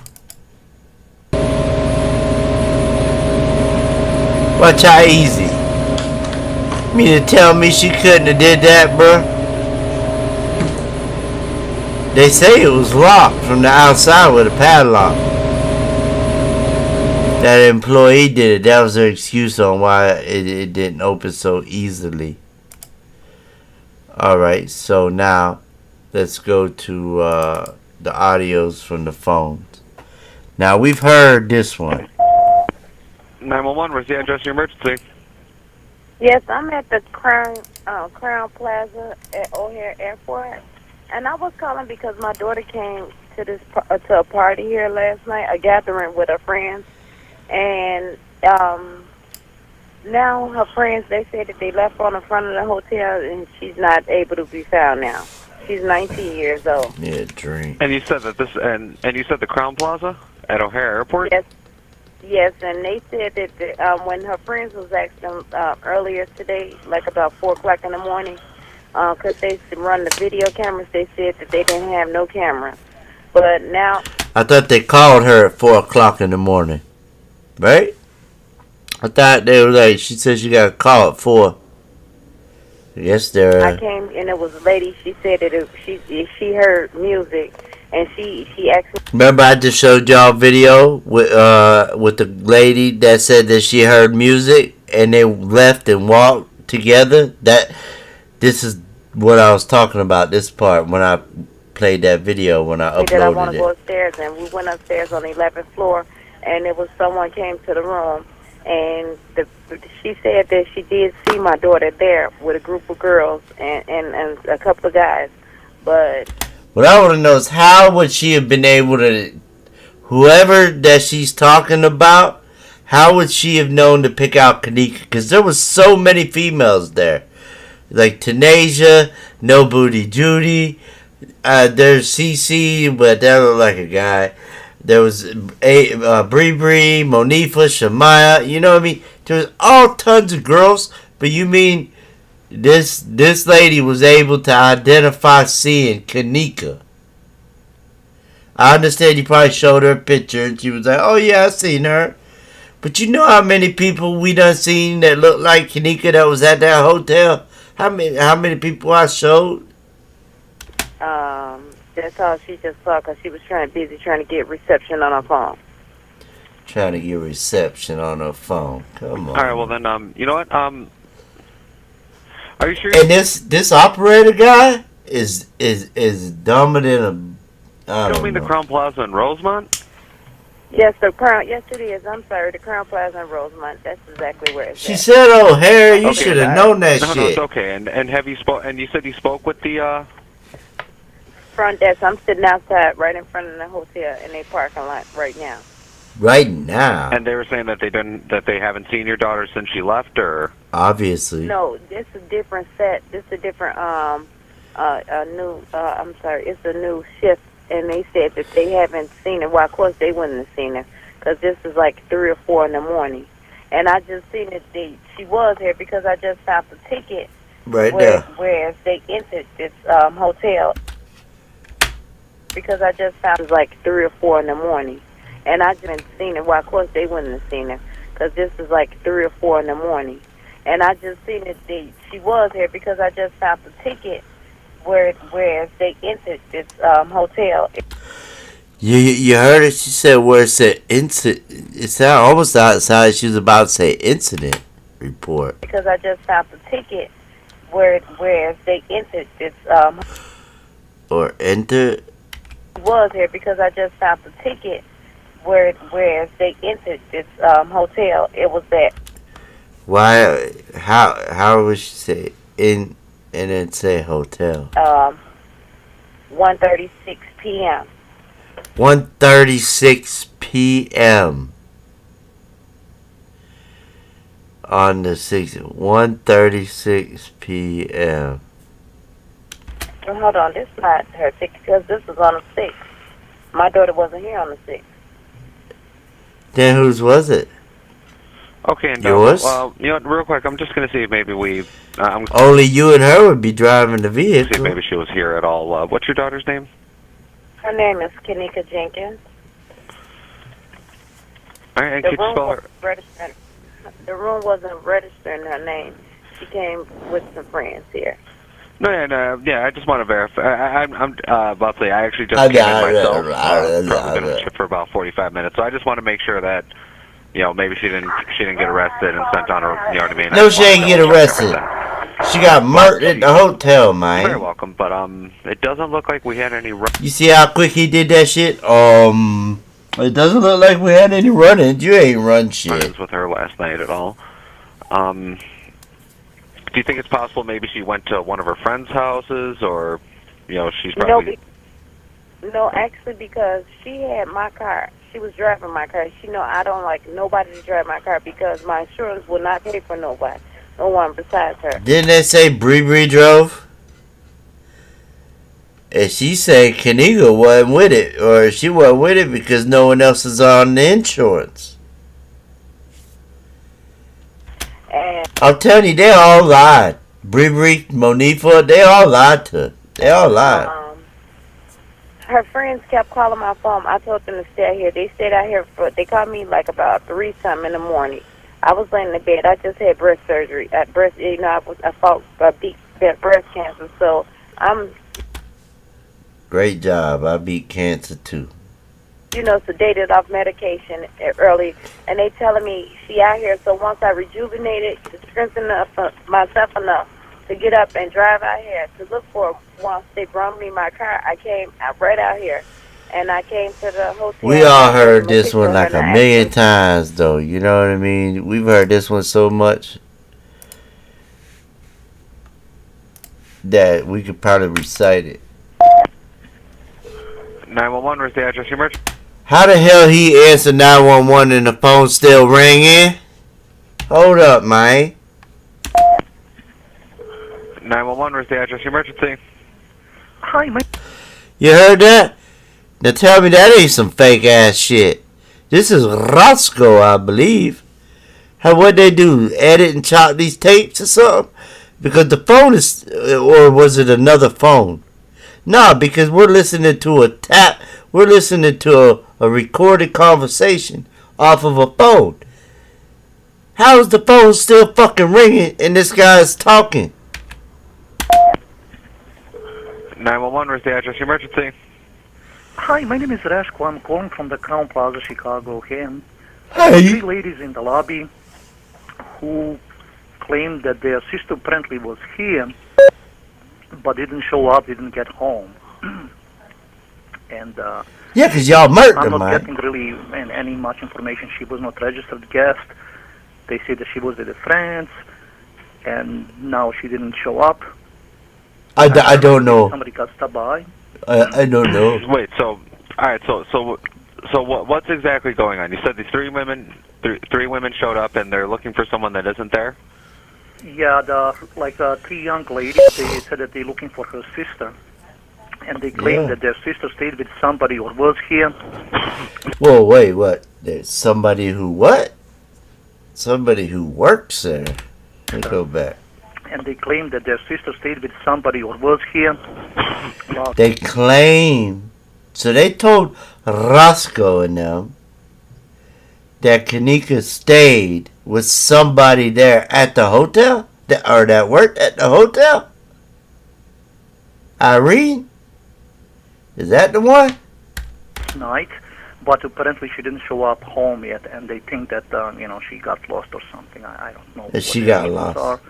Watch how easy. You mean to tell me she couldn't have did that, bruh? They say it was locked from the outside with a padlock. That employee did it. That was their excuse on why it didn't open so easily. Alright, so now let's go to the audios from the phones. Now we've heard this one. 911, where's the address of your emergency? Yes, I'm at the Crown Plaza at O'Hare Airport, and I was calling because my daughter came to to a party here last night, a gathering with her friends, and now her friends, they said that they left her on the front of the hotel, and she's not able to be found now. She's 19 years old. Yeah, drink. And you said that and you said the Crown Plaza at O'Hare Airport? Yes, and they said that when her friends was asking earlier today, like about 4 o'clock in the morning, because they run the video cameras, they said that they didn't have no cameras. But now... I thought they called her at 4 o'clock in the morning. Right? I thought they were like, she said she got a call at 4. Yes, there. I came, and it was a lady, she said that she heard music. And she asked me. Remember, I just showed y'all video with the lady that said that she heard music and they left and walked together. This is what I was talking about. This part when I played that video when I uploaded that I want to it. go upstairs, and we went upstairs on the 11th floor, and it was someone came to the room, and she said that she did see my daughter there with a group of girls and a couple of guys, but. What I want to know is how would she have been able to, whoever that she's talking about, how would she have known to pick out Kenneka? Because there was so many females there. Like Tanasia, No Booty Judy, there's CC, but that looked like a guy. There was Bree Bree, Monifa, Shamaya, you know what I mean? There was all tons of girls, but you mean... This lady was able to identify seeing Kenneka. I understand you probably showed her a picture and she was like, oh yeah, I seen her. But you know how many people we done seen that look like Kenneka that was at that hotel? How many people I showed? That's all she just saw because she was busy trying to get reception on her phone. Trying to get reception on her phone. Come on. All right, well then, you know what? Are you sure? And this operator guy is dumber than a. I You don't mean know. the Crown Plaza in Rosemont? Yes, yes it is. I'm sorry, the Crown Plaza in Rosemont. That's exactly where it's She at. said, "Oh, Harry, you Okay, should have known that no, shit." No, it's okay. And have you spoke? And you said you spoke with the. Front desk. I'm sitting outside right in front of the hotel in their parking lot right now. Right now, And they were saying that they haven't seen your daughter since she left, or. obviously. No, this is a different set. This is a different a new. I'm sorry, it's a new shift. And they said that they haven't seen her. Well, of course they wouldn't have seen her because this is like 3 or 4 in the morning. And I just seen that she was here because I just found the ticket Right there. where they entered this hotel. Because I just found it was like 3 or 4 in the morning. And I just haven't seen her. Well, of course they wouldn't have seen her because this is like 3 or 4 in the morning. And I just seen that she was here because I just found the ticket where they entered this hotel. You heard it? She said where it said incident. It sounded almost outside. She was about to say incident report. Because I just found the ticket where they entered this Or enter. was here because I just found the ticket where they entered this hotel. It was that. Why? How would she say in and then say hotel? 1:36 p.m. 1:36 p.m. on the 6th. 1:36 p.m. Well, hold on, this is not her ticket because this was on the 6th. My daughter wasn't here on the 6th. Then whose was it? Okay, and Yours? well, you know what? Real quick, I'm just gonna see if maybe we. I'm gonna Only you and her would be driving the see if vehicle. maybe she was here at all. What's your daughter's name? Her name is Kenneka Jenkins. All right, and could you spell her? The room wasn't registering her name. She came with some friends here. No, I just want to verify. I'm about to say I actually just came in myself. Probably been on shift for about 45 minutes, so I just want to make sure that maybe she didn't get arrested and sent on her. You know what I mean? No, she ain't get arrested. She got murdered at the hotel, You're man. very welcome, but it doesn't look like we had any. You see how quick he did that shit? It doesn't look like we had any running. You ain't run shit. Run-ins with her last night at all. Do you think it's possible maybe she went to one of her friends' houses, or she's probably? No, actually, because she had my car. She was driving my car. She know I don't like nobody to drive my car because my insurance will not pay for nobody, no one besides her. Didn't they say Bree drove? And she said Kenneka wasn't with it, or she wasn't with it because no one else is on the insurance. And I'm telling you, they all lied. Bree, Monifa, they all lied to her. They all lied. her friends kept calling my phone. I told them to stay out here. They stayed out here they called me like about 3-something in the morning. I was laying in the bed. I just had breast surgery. I fought beat breast cancer. So I'm. Great job. I beat cancer too. Sedated off medication early, and they telling me she out here. So once I rejuvenated, to strengthen up myself enough to get up and drive out here to look for. Once they brought me my car, I came right out here, and I came to the hotel. We all heard this one like a million times, though. You know what I mean? We've heard this one so much that we could probably recite it. 911, where's the address you merged? How the hell he answered 911 and the phone still ringing? Hold up, man. 911, where's the address emergency? Hi, my. You heard that? Now tell me that ain't some fake ass shit. This is Roscoe, I believe. What'd they do? Edit and chop these tapes or something? Because the phone is, or was it another phone? Nah, because we're listening to a tap. We're listening to a recorded conversation off of a phone. How is the phone still fucking ringing and this guy's talking? 911, where's the address? Emergency. Hi, my name is Rashko. I'm calling from the Crown Plaza, Chicago. Here. Hey. Three ladies in the lobby who claimed that their sister apparently was here, but didn't show up, didn't get home. And Yeah, because y'all murdered I'm him, not man. getting really any much information. She was not registered guest. They say that she was with a friends, and now she didn't show up. I don't know. Somebody got stopped by. I don't know. Wait, so, alright, so what's exactly going on? You said these three women showed up and they're looking for someone that isn't there? Yeah, three young ladies, they said that they're looking for her sister. And they claim that their sister stayed with somebody or was here. Whoa, wait, what? There's somebody who what? Somebody who works there. Let me go back. And they claim that their sister stayed with somebody or was here. They claim. So they told Roscoe and them that Kenneka stayed with somebody there at the hotel? That worked at the hotel? Irene? Is that the one? Night, but apparently she didn't show up home yet, and they think that she got lost or something. I don't know. That she got lost.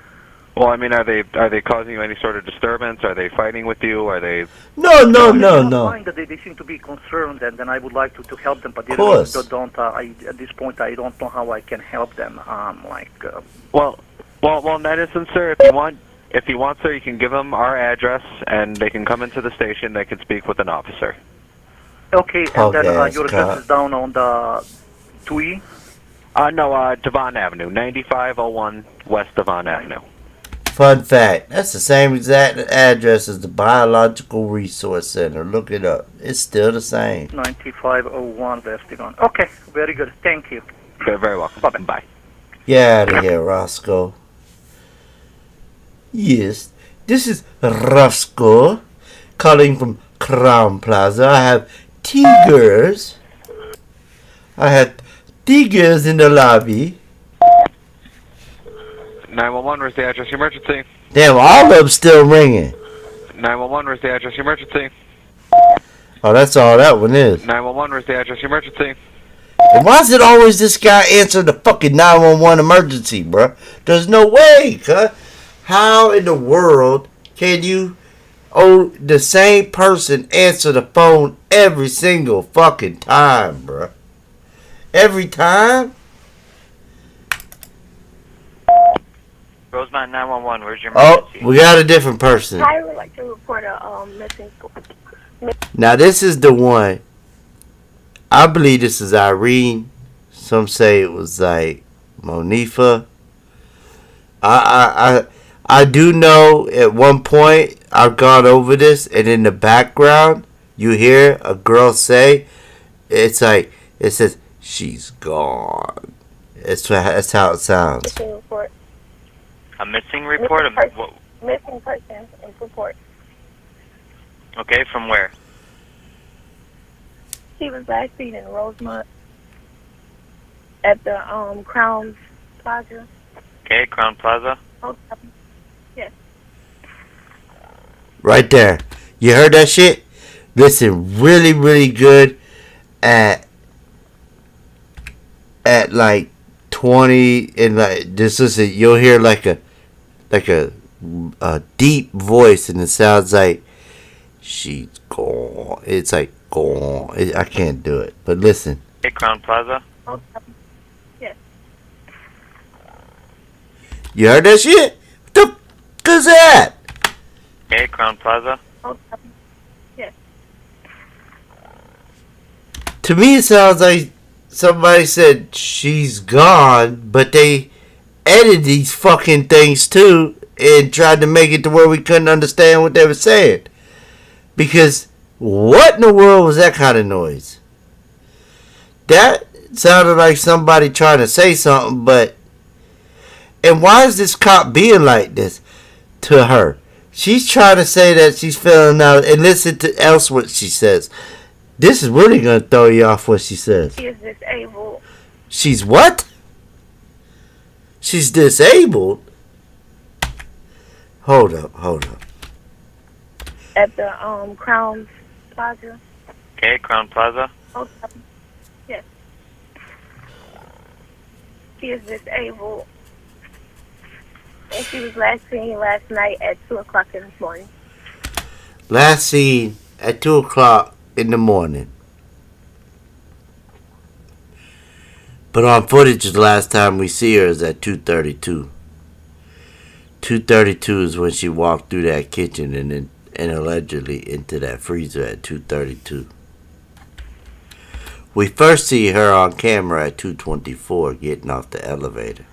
Well, I mean, are they causing you any sort of disturbance? Are they fighting with you? Are they? No. That they seem to be concerned, and then I would like to help them, but they course. don't. At this point, I don't know how I can help them. Well, in that instance, sir, if you want, sir, you can give them our address, and they can come into the station. They can speak with an officer. Okay, and then Okay, your address is down on the 2E? No, Devon Avenue, 9501 West Devon Avenue. Fun fact, that's the same exact address as the Biological Resource Center. Look it up. It's still the same. 9501 West Devon. Okay, very good. Thank you. You're very welcome. Bye. Get out of here, Roscoe. Yes, this is Roscoe calling from Crown Plaza. I have tigers. In the lobby. 911, where's the address? Emergency. Damn, all of them still ringing. 911, where's the address? Emergency. Oh, that's all that one is. 911, where's the address? Emergency. And why is it always this guy answering the fucking 911 emergency, bruh? There's no way, cuz. How in the world can you, the same person answer the phone every single fucking time, bruh? Every time? Rosemont 911, where's your Oh, emergency? we got a different person. I would like to report a missing. Now, this is the one. I believe this is Irene. Some say it was like Monifa. I do know at one point I've gone over this, and in the background you hear a girl say, "It's like it says she's gone." That's how it sounds. Missing report. A missing report? Missing person report. Okay, from where? She was last seen in Rosemont at the Crown Plaza. Okay, Crown Plaza. Yes. Right there. You heard that shit? Listen really, really good at like 20 and like this is you'll hear like a deep voice, and it sounds like she's gone. It's like gone. I can't do it. But listen. Okay, Crown Plaza. Yes. You heard that shit? What the fuck is that? Okay, Crown Plaza. Yes. To me, it sounds like somebody said she's gone, but they edited these fucking things too and tried to make it to where we couldn't understand what they were saying. Because what in the world was that kind of noise? That sounded like somebody trying to say something, but... And why is this cop being like this to her? She's trying to say that she's feeling out, and listen to else what she says. This is really gonna throw you off what she says. She is disabled. She's what? She's disabled? Hold up. At the Crown Plaza. Okay, Crown Plaza. Hotel. Yes. She is disabled. And she was last seen last night at 2 o'clock in the morning. Last seen at 2 o'clock in the morning. But on footage, the last time we see her is at 2:32. 2:32 is when she walked through that kitchen and allegedly into that freezer at 2:32. We first see her on camera at 2:24 getting off the elevator.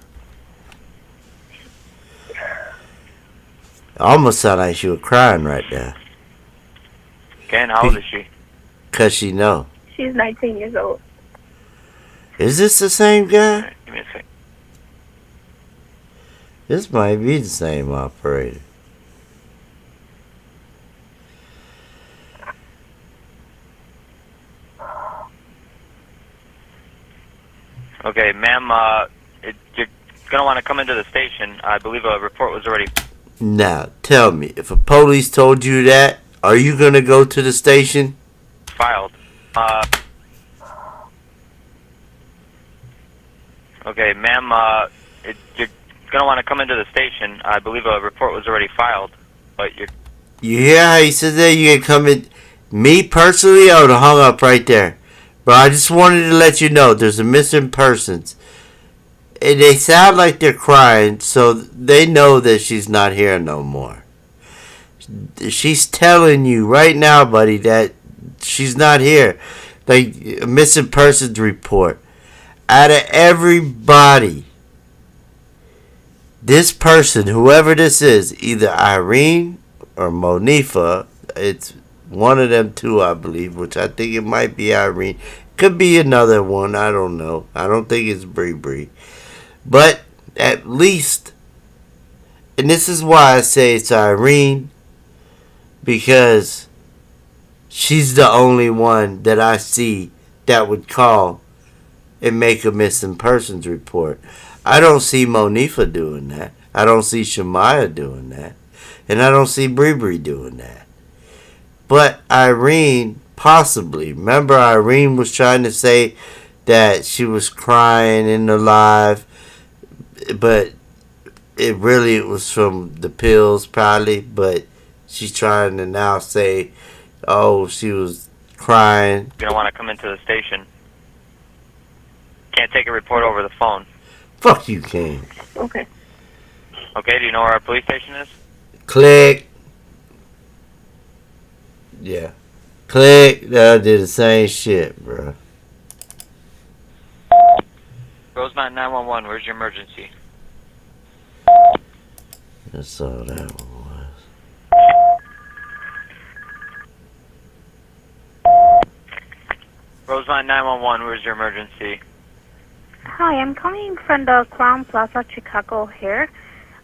It almost sounded like she was crying right there. Okay, and how old is she? 'Cause she know. She's 19 years old. Is this the same guy? Alright, give me a sec. This might be the same operator. Okay, ma'am, you're gonna want to come into the station. I believe a report was already Now, tell me, if a police told you that, are you gonna go to the station? filed. Okay, ma'am, you're gonna want to come into the station. I believe a report was already filed, but you're... You hear how he said that? You can come in. Me personally, I would have hung up right there. But I just wanted to let you know there's a missing persons. And they sound like they're crying, so they know that she's not here no more. She's telling you right now, buddy, that she's not here. Like a missing persons report. Out of everybody, this person, whoever this is, either Irene or Monifa, it's one of them two, I believe, which I think it might be Irene. Could be another one, I don't know. I don't think it's Bree. But at least, and this is why I say it's Irene, because she's the only one that I see that would call and make a missing persons report. I don't see Monifa doing that. I don't see Shamaya doing that. And I don't see Bree doing that. But Irene, possibly. Remember, Irene was trying to say that she was crying in the live, but it really was from the pills, probably. But she's trying to now say, oh, she was crying. You're gonna want to come into the station. Can't take a report over the phone. Fuck you, King. Okay. Okay, do you know where our police station is? Click. Yeah. Click. That did the same shit, bro. Rosemont 911, where's your emergency? That's all that one was. Rosemont 911, where's your emergency? Hi, I'm calling from the Crown Plaza, Chicago here.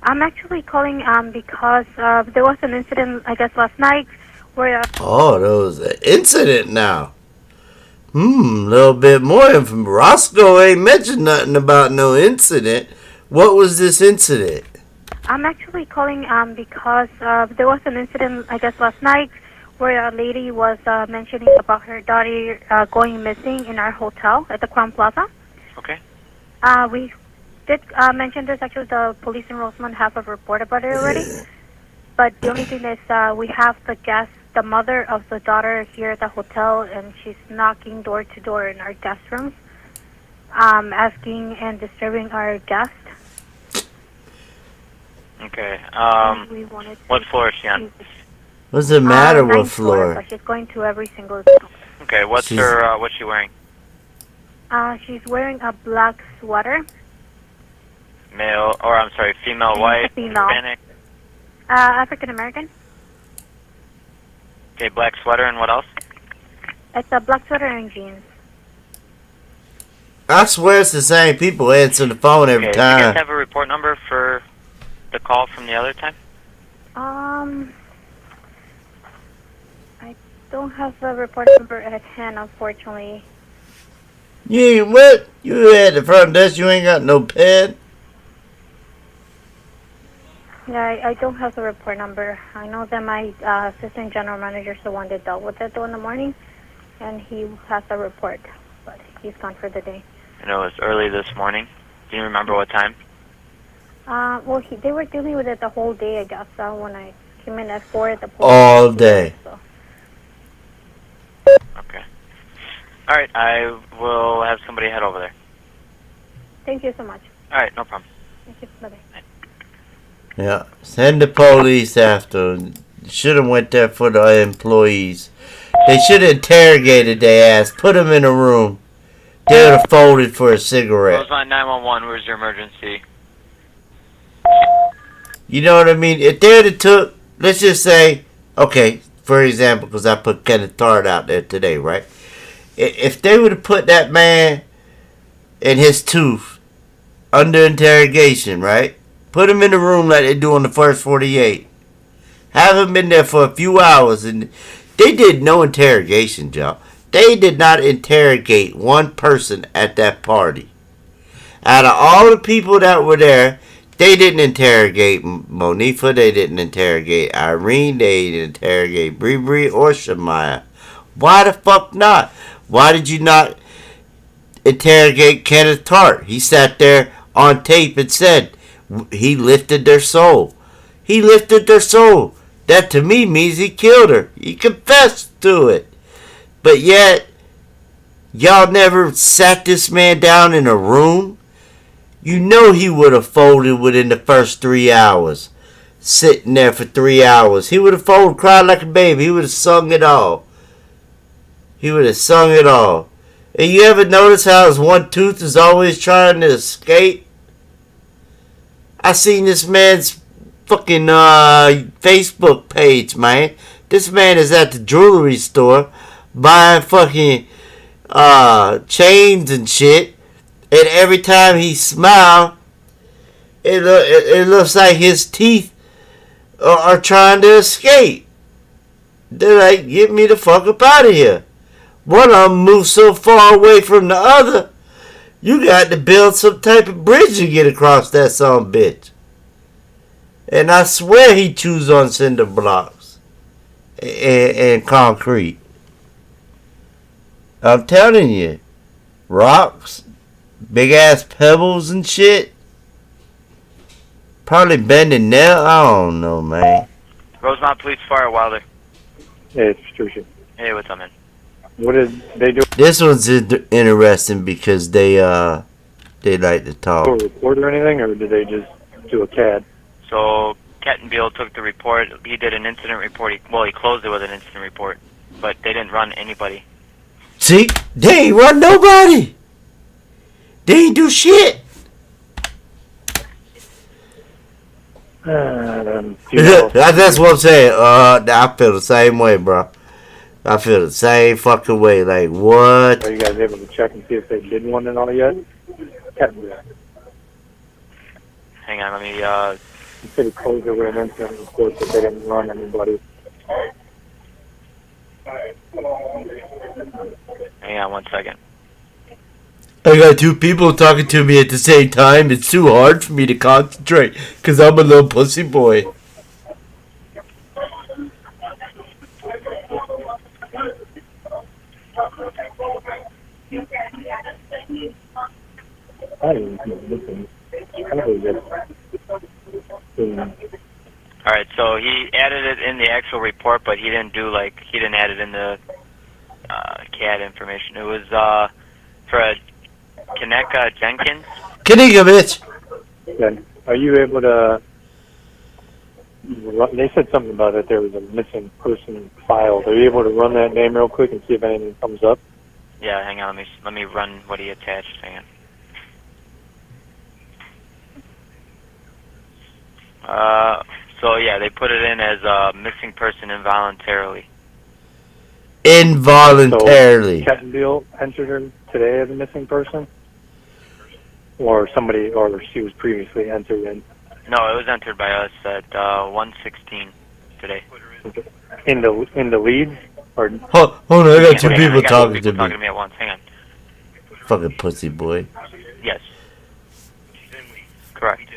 I'm actually calling because there was an incident, I guess, last night where... Oh, there was an incident now. A little bit more from Roscoe ain't mentioned nothing about no incident. What was this incident? I'm actually calling because there was an incident, I guess, last night where a lady was mentioning about her daughter going missing in our hotel at the Crown Plaza. Okay. We did mention this. Actually, the police in Rosemont have a report about it already. But the only thing is we have the mother of the daughter here at the hotel, and she's knocking door to door in our guest rooms, asking and disturbing our guests. Okay. We wanted What floor is she on? What's the matter with ninth floor? floor? But she's going to every single. Okay, what's She's- her, what's she wearing? She's wearing a black sweater. Male, or I'm sorry, female, white, Female. Hispanic. African American. Okay, black sweater, and what else? It's a black sweater and jeans. I swear it's the same people answering the phone every Okay, do you guys time. have a report number for the call from the other time? I don't have the report number at hand, unfortunately. You ain't what? You at the front desk, you ain't got no pen? Yeah, I don't have the report number. I know that my assistant general manager is the one that dealt with it though in the morning, and he has the report, but he's gone for the day. And it was early this morning. Do you remember what time? Well, they were dealing with it the whole day, I guess. When I came in at 4 at the police All day. So. Okay. All right, I will have somebody head over there. Thank you so much. All right, no problem. Thank you. Bye-bye. Yeah. Send the police after. Should have went there for the employees. They should have interrogated their ass. Put them in a room. They would have folded for a cigarette. Roseline 911, where's your emergency? You know what I mean? If they would have took, let's just say, okay, for example, because I put Kenneka out there today, right? If they would have put that man and his tooth under interrogation, right? Put him in the room like they do on the first 48. Have him in there for a few hours, and they did no interrogation, y'all. They did not interrogate one person at that party. Out of all the people that were there, they didn't interrogate Monifa, they didn't interrogate Irene, they didn't interrogate Bree or Shamaya. Why the fuck not? Why did you not interrogate Kenneth Tart? He sat there on tape and said he lifted their soul. He lifted their soul. That to me means he killed her. He confessed to it. But yet, y'all never sat this man down in a room. You know he would have folded within the first 3 hours. Sitting there for 3 hours. He would have folded, cried like a baby. He would have sung it all. He would have sung it all. And you ever notice how his one tooth is always trying to escape? I seen this man's fucking Facebook page, man. This man is at the jewelry store buying fucking chains and shit. And every time he smiles, it looks like his teeth are trying to escape. They're like, get me the fuck up out of here. One of them moves so far away from the other, you got to build some type of bridge to get across that son bitch. And I swear he chews on cinder blocks and concrete. I'm telling you, rocks, big ass pebbles and shit. Probably bending nail. I don't know, man. Rosemont Police Fire Wilder. Hey, it's Patricia. Hey, what's up, man? What did they do? This one's interesting because they like to talk. A report or anything, or did they just do a CAD? So Kettenbiel took the report. He did an incident report. He closed it with an incident report, but they didn't run anybody. See, they ain't run nobody. They ain't do shit. That's what I'm saying. I feel the same way, bro. I feel the same fucking way. Like, what? Are you guys able to check and see if they did one and all yet? Hang on, let me, The city closed it with an incident report that they didn't run anybody. hang on 1 second. I got two people talking to me at the same time. It's too hard for me to concentrate because I'm a little pussy boy. Alright, so he added it in the actual report, but he didn't add it in the CAD information. It was for a Kenneka Jenkins. Kenneka, bitch. Then, are you able to? They said something about that there was a missing person filed. Are you able to run that name real quick and see if anything comes up? Yeah, hang on. Let me run what he attached. Hang on. So yeah, they put it in as a missing person involuntarily. Involuntarily. So, Kettenbiel entered her today as a missing person, or somebody, or she was previously entered in. No, it was entered by us at 1:16 today. In the leads. or Hold on, I got two Hang on, people I got talking two people to talking to me. me at once. Hang on. Fucking pussy boy. Yes. Correct.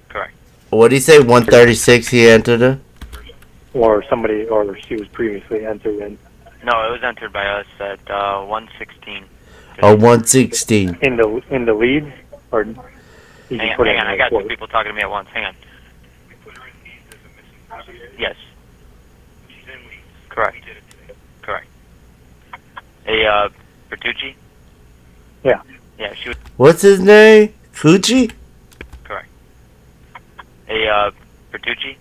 Correct. What did he say? 136 he entered her? or somebody, or she was previously entered in. No, it was entered by us at 116. Oh, 116. In the leads, or you Hang put on, it in I the got two report? people talking to me at once. Hang on. Yes. Correct. Correct. A Bertucci? Yeah. Yeah, she was What's his name? Coochie? correct. A Bertucci?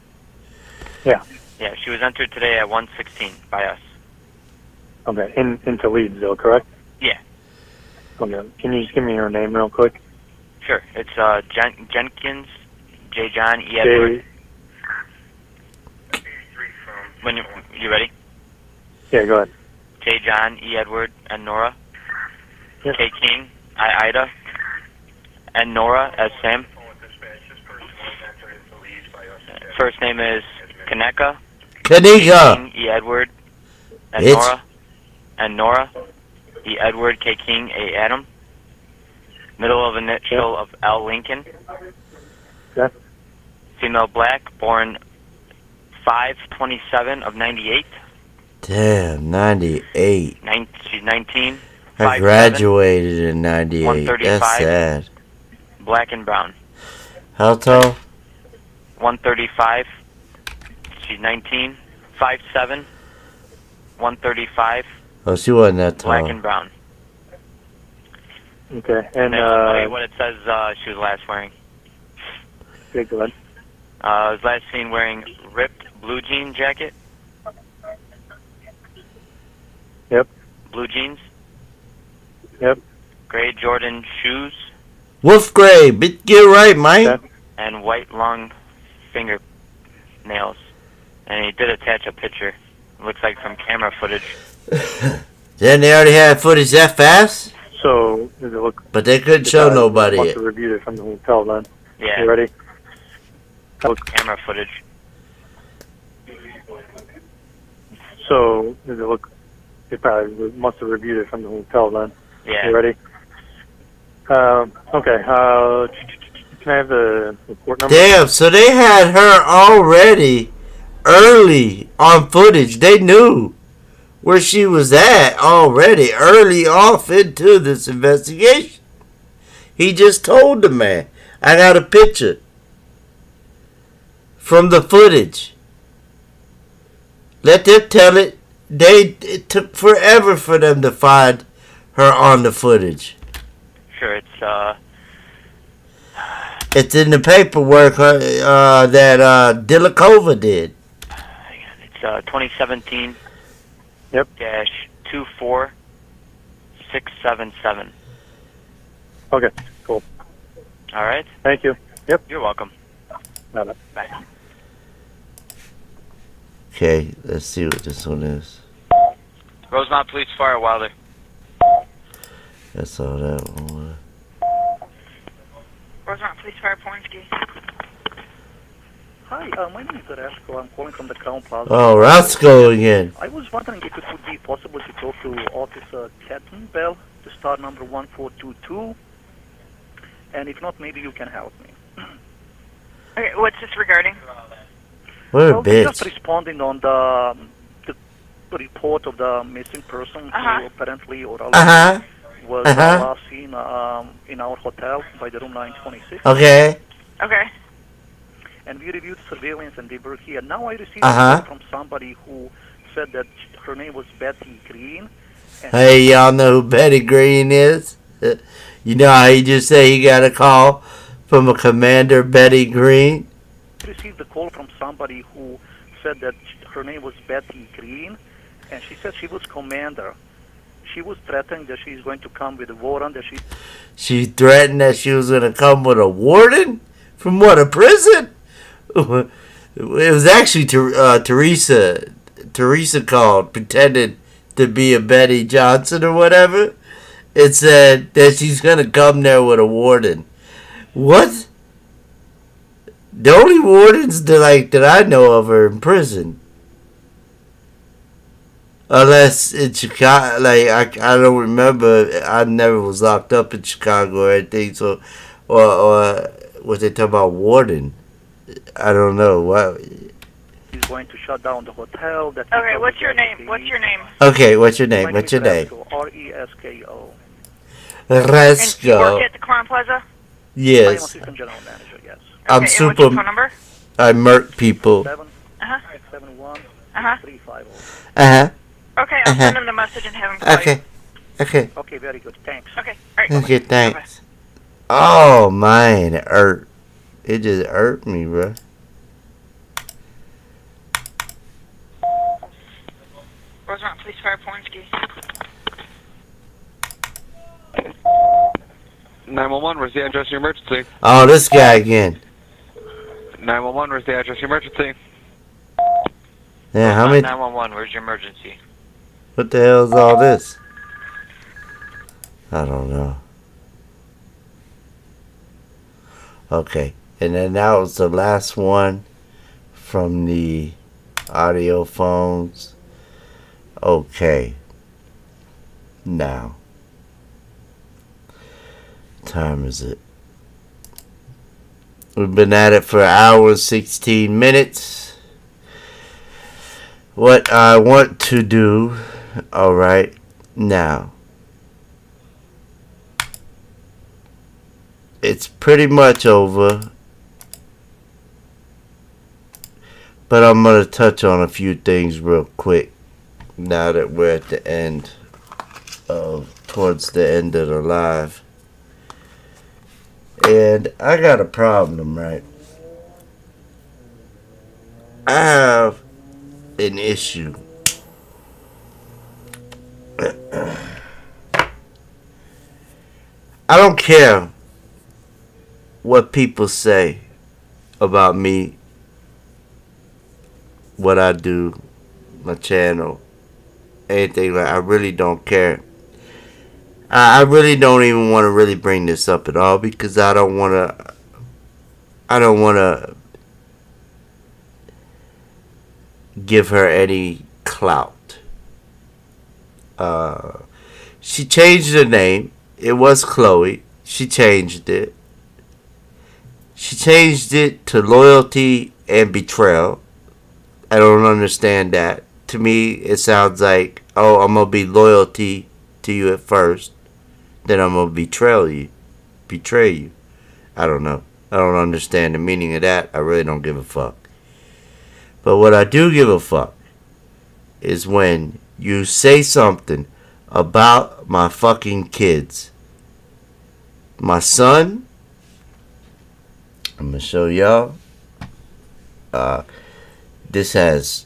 Yeah. Yeah, she was entered today at 116 by us. Okay. Into leads though, correct? Yeah. Okay. Can you just give me her name real quick? Sure. It's Jenkins, J. John, E. Edward. When you ready? Yeah, go ahead. J. John, E. Edward, and Nora. Yep. K. King, I. Ida, and Nora as Sam. First name is Kenneka. Kenneka. King, E. Edward, and Bitch. Nora. And Nora, E. Edward, K. King, A. Adam. Middle of initial of L. Lincoln. Okay. Female black, born 5/27 of 98. Damn, 98. She's 19. I 5'7", graduated in 98. 135. That's sad. black and brown. How tall? 135. She's 19. 5'7", 135. Oh, she wasn't that tall. Black and brown. Okay. And I'll tell you what it says she was last wearing. okay, go ahead. Was last seen wearing ripped blue jean jacket. Yep. Blue jeans. Yep. Gray Jordan shoes. Wolf Gray, bitch, get right, man. Okay. And white long finger nails. And he did attach a picture. Looks like from camera footage. Then they already had footage that fast? So does it look? But they couldn't show nobody Must it. have reviewed it from the hotel then. Yeah. You ready? Camera footage. So does it look? They probably must have reviewed it from the hotel then. Yeah. You ready? Okay. Can I have the report number? Damn, so they had her already early on footage. They knew where she was at already early off into this investigation. He just told the man, I got a picture from the footage. Let them tell it. It took forever for them to find her on the footage. Sure, It's in the paperwork that Dilakova did. it's 2017. Yep. Dash 24677. Okay. Cool. All right. Thank you. Yep. You're welcome. Bye. Bye. Okay, let's see what this one is. Rosemont Police Fire Wilder. That's all that one was. Rosemont Police Fire Pornsky. Hi, my name is Rasco. I'm calling from the Crown Plaza. Oh, Roscoe again. I was wondering if it would be possible to talk to Officer Captain Bell, the star number 1422. And if not, maybe you can help me. Okay, what's this regarding? What a Well, just bitch. responding on the report of the missing person Uh-huh. who apparently or Uh-huh. was Uh-huh. last seen in our hotel by the room 926. Okay. Okay. And we reviewed surveillance and they were here. Now I received Uh-huh. a call from somebody who said that her name was Betty Green. And Hey, y'all know who Betty Green is? You know how he just said he got a call from a Commander Betty Green? I received a call from somebody who said that her name was Betty Green, and she said she was commander. She was threatening that she's going to come with a warrant. That She threatened that she was going to come with a warden? From what, a prison? It was actually Teresa. Teresa called, pretended to be a Betty Johnson or whatever. It said that she's going to come there with a warden. What? The only wardens that I know of are in prison. Unless in Chicago, like I don't remember. I never was locked up in Chicago or anything. So, or what they talk about warden. I don't know what. He's going to shut down the hotel. That Okay, what's your name? What's your name? Okay, what's your name? My What's name your is name? Resko, R-E-S-K-O. Let's And you work go. at the Crown Plaza? I am Yes, assistant general manager, yes. I'm Okay, and what's your phone super. number? I murk people. 7-671-350. Uh huh. Okay, I'll send him the message and have him call Okay. Okay. Okay, very good. Thanks. you. Okay, all right. Okay. Thanks. Oh man, it hurt. It just hurt me, bro. Rosemont Police Fire Pornsky. 911, where's the address of your emergency? Oh, this guy again. 911, where's the address of your emergency? Yeah, how many? 911, where's your emergency? What the hell is all this? I don't know. Okay, and then that was the last one from the audio phones. Okay. Now. Time is it? We've been at it for an hour and 16 minutes. What I want to do, alright, now. It's pretty much over. But I'm going to touch on a few things real quick. Now that we're at the end towards the end of the live. And I got a problem, right? I have an issue. I don't care what people say about me, what I do, my channel, anything like. I really don't care. I really don't even want to really bring this up at all because I don't want to give her any clout. She changed her name. It was Chloe. She changed it. She changed it to loyalty and betrayal. I don't understand that. To me, it sounds like, oh, I'm going to be loyalty to you at first. Then I'm going to betray you. I don't know. I don't understand the meaning of that. I really don't give a fuck. But what I do give a fuck is when you say something about my fucking kids. My son, I'm going to show y'all. This has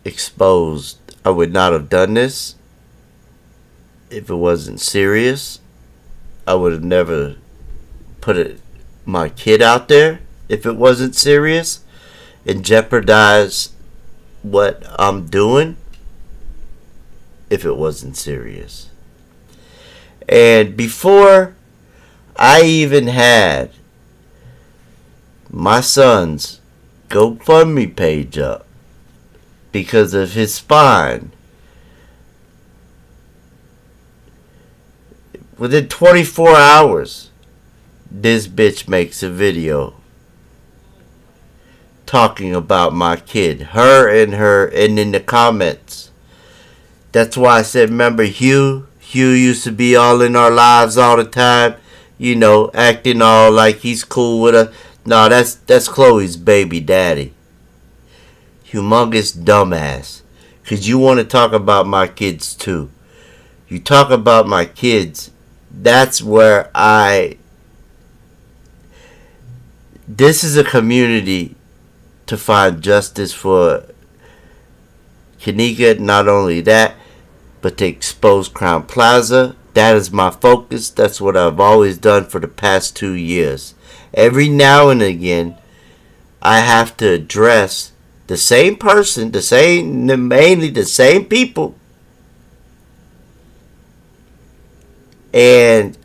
exposed. I would not have done this if it wasn't serious. I would have never put my kid out there if it wasn't serious and jeopardize what I'm doing if it wasn't serious. And before I even had my son's GoFundMe page up because of his spine, within 24 hours, this bitch makes a video talking about my kid, her, and in the comments. That's why I said, remember Hugh? Hugh used to be all in our lives all the time, you know, acting all like he's cool with us. No, that's Chloe's baby daddy. Humongous dumbass. Because you want to talk about my kids too. You talk about my kids. That's where this is a community to find justice for Kenneka. Not only that, but to expose Crown Plaza. That is my focus. That's what I've always done for the past 2 years. Every now and again, I have to address the same person, mainly the same people. And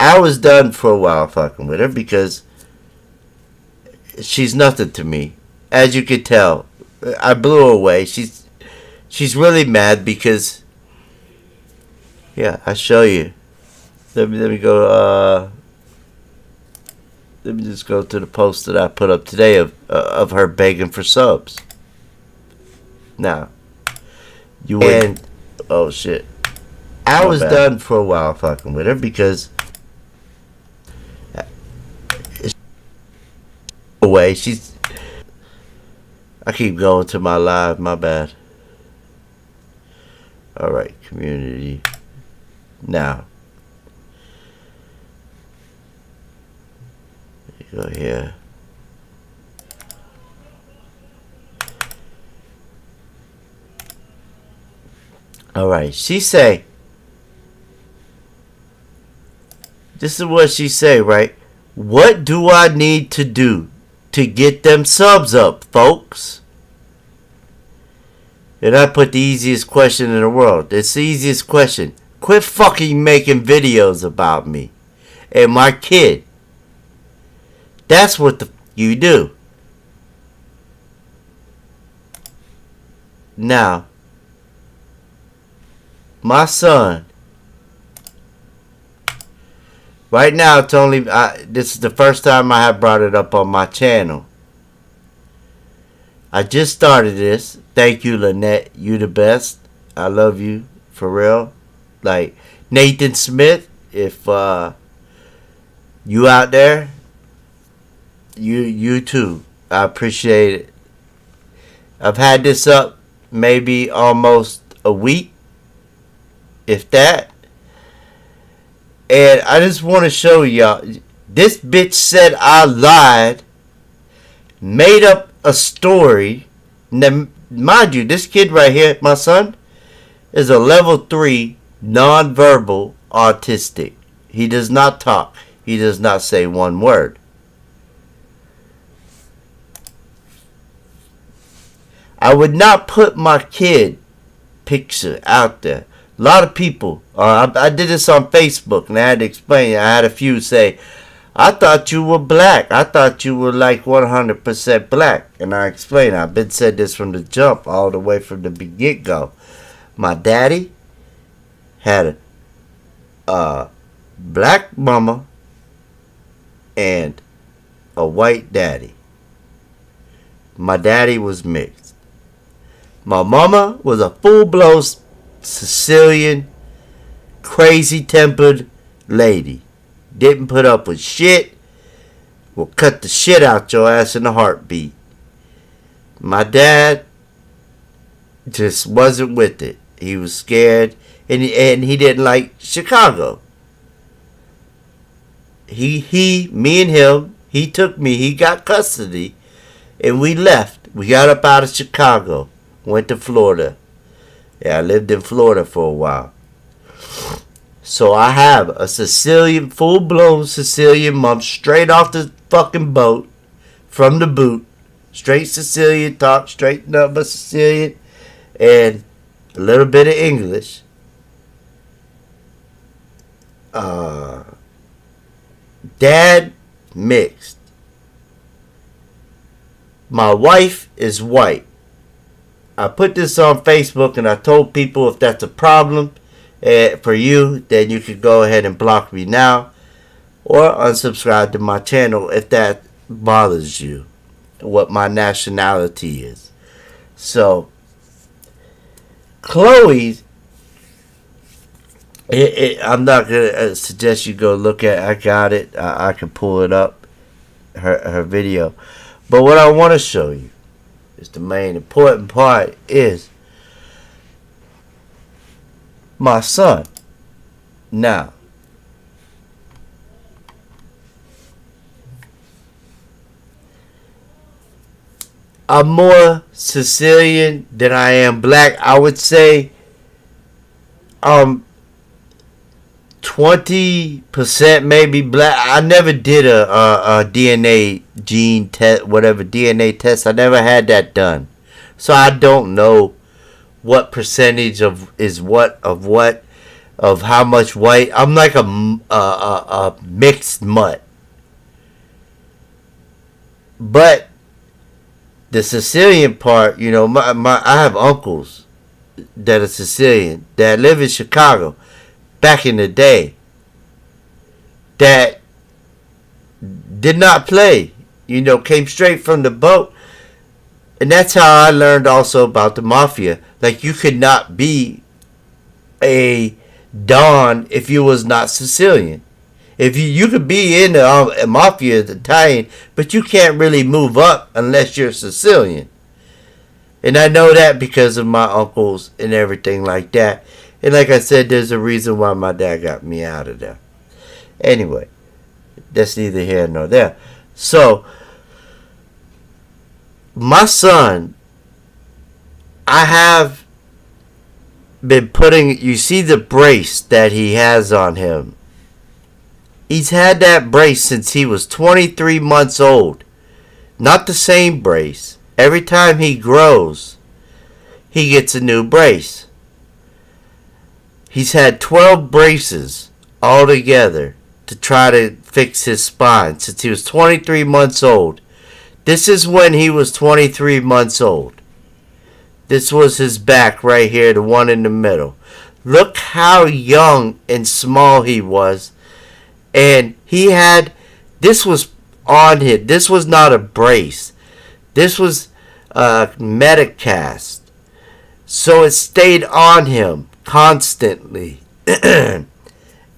I was done for a while fucking with her because she's nothing to me. As you can tell, I blew her away. She's really mad because, yeah, I'll show you. Let me go. Let me just go to the post that I put up today of her begging for subs. Now, you and oh shit, I was done for a while fucking with her because away she's. I keep going to my live. My bad. All right, community. Now. Go here. All right, she say. This is what she say, right? What do I need to do to get them subs up, folks? And I put the easiest question in the world. It's the easiest question. Quit fucking making videos about me and my kid. That's what you do. Now, my son. Right now, it's only. This is the first time I have brought it up on my channel. I just started this. Thank you, Lynette. You the best. I love you for real. Like Nathan Smith, if you out there. You too. I appreciate it. I've had this up maybe almost a week, if that. And I just want to show y'all. This bitch said I lied, made up a story. Now, mind you, this kid right here, my son, is a level 3 nonverbal autistic. He does not talk. He does not say one word. I would not put my kid picture out there. A lot of people, I did this on Facebook and I had to explain. I had a few say, I thought you were black. I thought you were like 100% black. And I explained, I've been said this from the jump, all the way from the get-go. My daddy had a black mama and a white daddy. My daddy was mixed. My mama was a full-blown Sicilian, crazy-tempered lady. Didn't put up with shit. Will cut the shit out your ass in a heartbeat. My dad just wasn't with it. He was scared, and he didn't like Chicago. Me and him, he took me, he got custody, and we left. We got up out of Chicago. Went to Florida. Yeah, I lived in Florida for a while. So I have a Sicilian, full-blown Sicilian mom, straight off the fucking boat, from the boot. Straight Sicilian, talk straight number Sicilian, and a little bit of English. Dad, mixed. My wife is white. I put this on Facebook and I told people if that's a problem for you, then you could go ahead and block me now or unsubscribe to my channel if that bothers you, what my nationality is. So, Chloe, I'm not going to suggest you go look at it. I got it. I can pull it up, her video. But what I want to show you, the main important part is my son. Now, I'm more Sicilian than I am black. I would say 20% maybe black. I never did a DNA gene test, whatever DNA test. I never had that done, so I don't know what percentage of how much white. I'm like a mixed mutt, but the Sicilian part, you know, I have uncles that are Sicilian that live in Chicago back in the day that did not play, came straight from the boat. And that's how I learned also about the mafia. Like, you could not be a Don if you was not Sicilian. If you could be in the mafia as Italian, but you can't really move up unless you're Sicilian. And I know that because of my uncles and everything like that. And like I said, there's a reason why my dad got me out of there. Anyway, that's neither here nor there. So, my son, I have been putting, you see the brace that he has on him. He's had that brace since he was 23 months old. Not the same brace. Every time he grows, he gets a new brace. He's had 12 braces altogether to try to fix his spine since he was 23 months old. This is when he was 23 months old. This was his back right here, the one in the middle. Look how young and small he was. And he had, this was on him. This was not a brace. This was a Metacast. So it stayed on him constantly.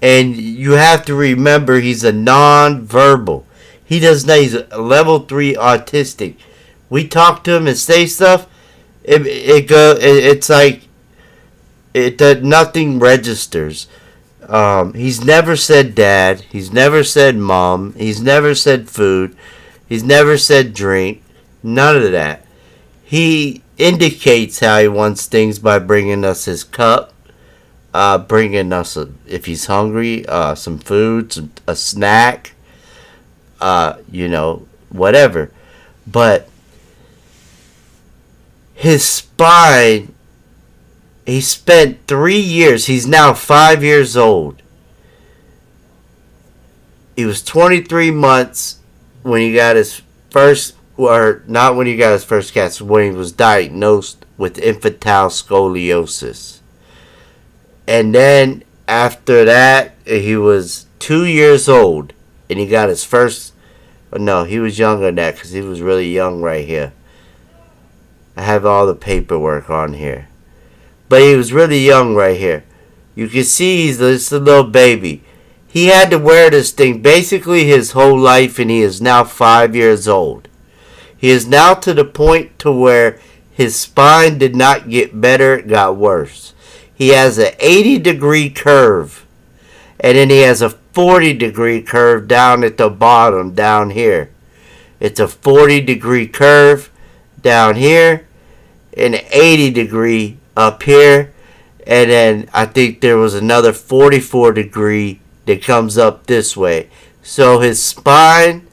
And you have to remember, he's a non-verbal. He does not, he's a level 3 autistic. We talk to him and say stuff. It's like, nothing registers. He's never said dad. He's never said mom. He's never said food. He's never said drink. None of that. He indicates how he wants things by bringing us his cup. Bringing us, if he's hungry, some food, a snack. Whatever. But his spine, he spent 3 years, he's now 5 years old. He was 23 months when he got his first, or not when he got his first cast, when he was diagnosed with infantile scoliosis. And then after that, he was 2 years old and he got his first, no, he was younger than that because he was really young right here. I have all the paperwork on here. But he was really young right here. You can see he's just a little baby. He had to wear this thing basically his whole life, and he is now 5 years old. He is now to the point to where his spine did not get better, it got worse. He has an 80-degree curve, and then he has a 40-degree curve down at the bottom, down here. It's a 40-degree curve down here, and an 80-degree up here, and then I think there was another 44-degree that comes up this way. So his spine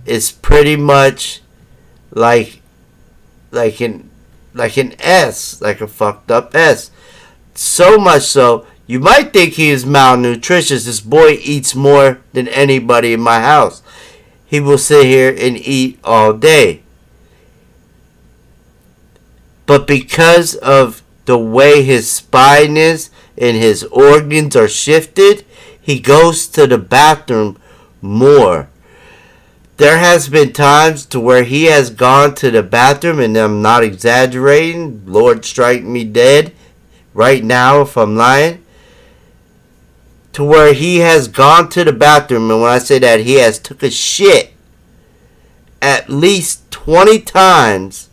is pretty much like an S, like a fucked up S. So much so, you might think he is malnutritious. This boy eats more than anybody in my house. He will sit here and eat all day. But because of the way his spine is and his organs are shifted, he goes to the bathroom more. There has been times to where he has gone to the bathroom, and I'm not exaggerating, Lord strike me dead right now if I'm lying, to where he has gone to the bathroom, and when I say that, he has took a shit at least 20 times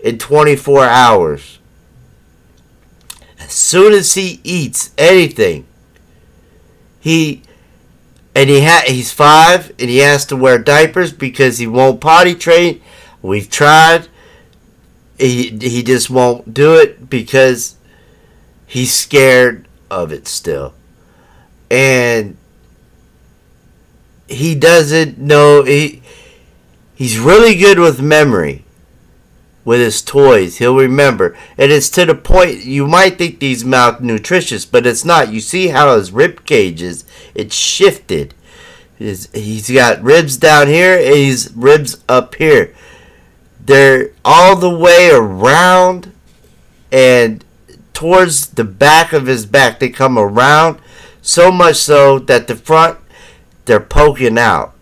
in 24 hours. As soon as he eats anything, he's 5 and he has to wear diapers because he won't potty train. We've tried. He just won't do it because he's scared of it still. And he doesn't know. He's really good with memory. With his toys, he'll remember. And it's to the point, you might think he's malnutritious, but it's not. You see how his rib cage is? It's shifted. He's got ribs down here, and he's ribs up here. They're all the way around, and towards the back of his back. They come around, so much so that the front, they're poking out.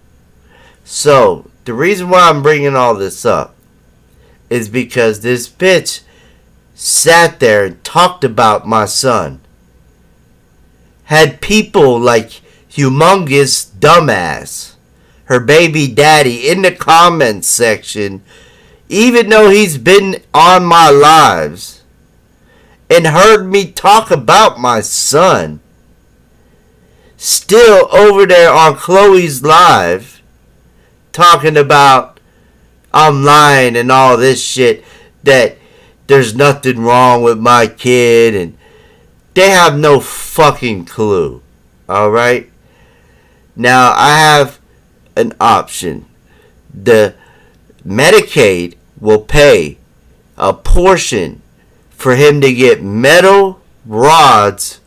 So, the reason why I'm bringing all this up is because this bitch sat there and talked about my son. Had people like Humongous Dumbass, her baby daddy, in the comments section, even though he's been on my lives and heard me talk about my son, still over there on Chloe's live talking about I'm lying and all this shit, that there's nothing wrong with my kid, and they have no fucking clue. Alright? Now, I have an option. The Medicaid will pay a portion for him to get metal rods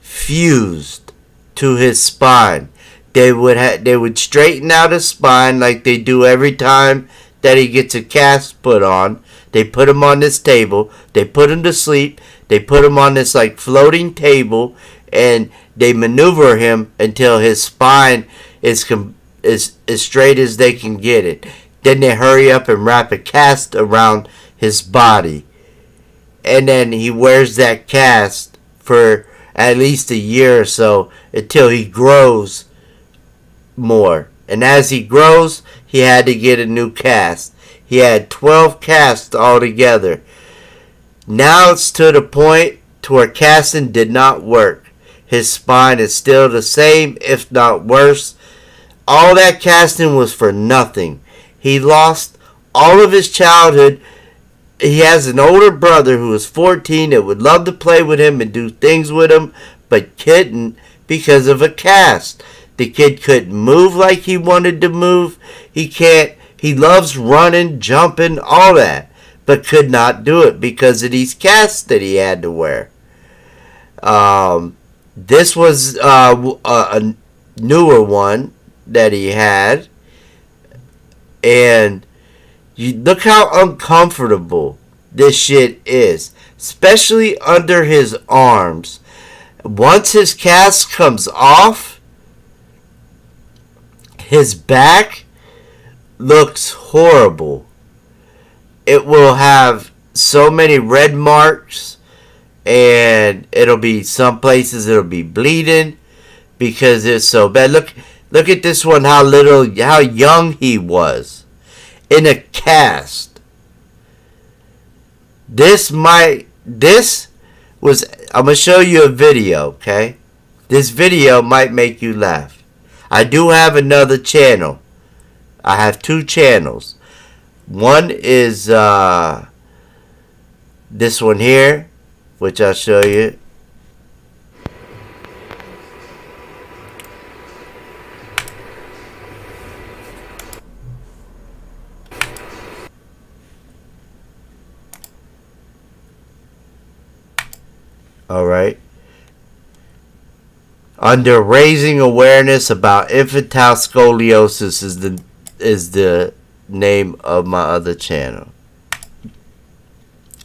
fused to his spine. They would straighten out his spine like they do every time that he gets a cast put on. They put him on this table. They put him to sleep. They put him on this like floating table, and they maneuver him until his spine is as straight as they can get it. Then they hurry up and wrap a cast around his body, and then he wears that cast for at least a year or so until he grows more. And as he grows, he had to get a new cast. He had 12 casts altogether. Now it's to the point to where casting did not work. His spine is still the same, if not worse. All that casting was for nothing. He lost all of his childhood. He has an older brother who is 14 that would love to play with him and do things with him, but couldn't because of a cast. The kid couldn't move like he wanted to move. He loves running, jumping, all that, but could not do it because of these casts that he had to wear. This was a newer one that he had, and you look how uncomfortable this shit is, especially under his arms. Once his cast comes off, his back looks horrible. It will have so many red marks, and it'll be some places it'll be bleeding because it's so bad. Look at this one, how young he was in a cast. I'm gonna show you a video, okay? This video might make you laugh. I do have another channel. I have 2 channels. One is this one here, which I'll show you. Alright. Under raising awareness about infantile scoliosis is the name of my other channel.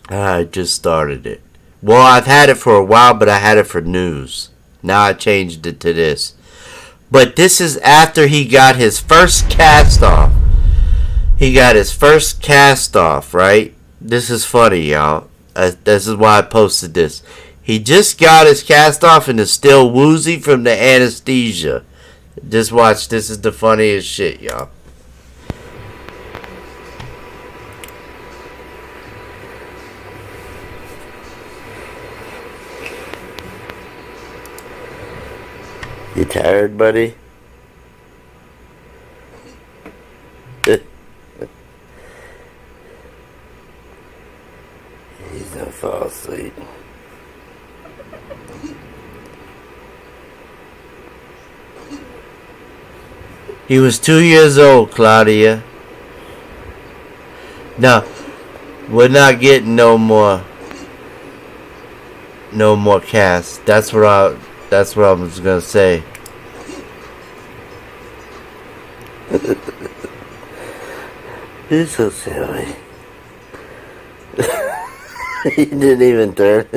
I just started it. Well, I've had it for a while, but I had it for news. Now I changed it to this. But this is after he got his first cast off. He got his first cast off, right? This is funny, y'all. This is why I posted this. He just got his cast off and is still woozy from the anesthesia. Just watch. This is the funniest shit, y'all. You tired, buddy? He's gonna fall asleep. He was 2 years old, Claudia. No, we're not getting no more casts. That's what I was gonna say. He's so silly. He didn't even turn.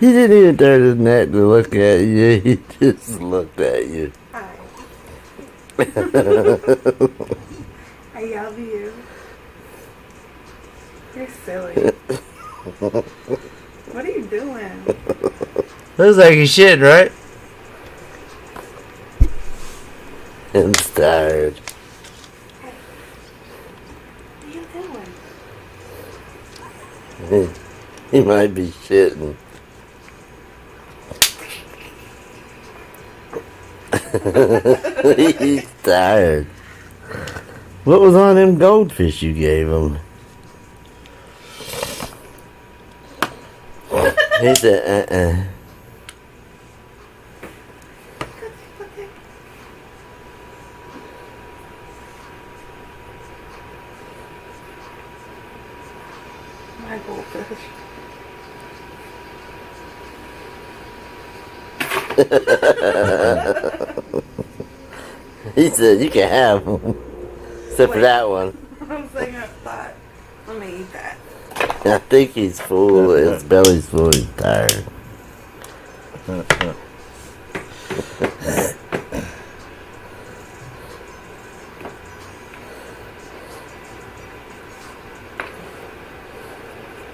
He didn't even turn his neck to look at you. He just looked at you. Hi. I love you. You're silly. What are you doing? Looks like he's shitting, right? I'm tired. What are you doing? He might be shitting. He's tired. What was on them goldfish you gave him? He said, My goldfish. He said, you can have them. Except for that one. I'm saying I thought, let me eat that. I think he's full. His belly's full. He's tired.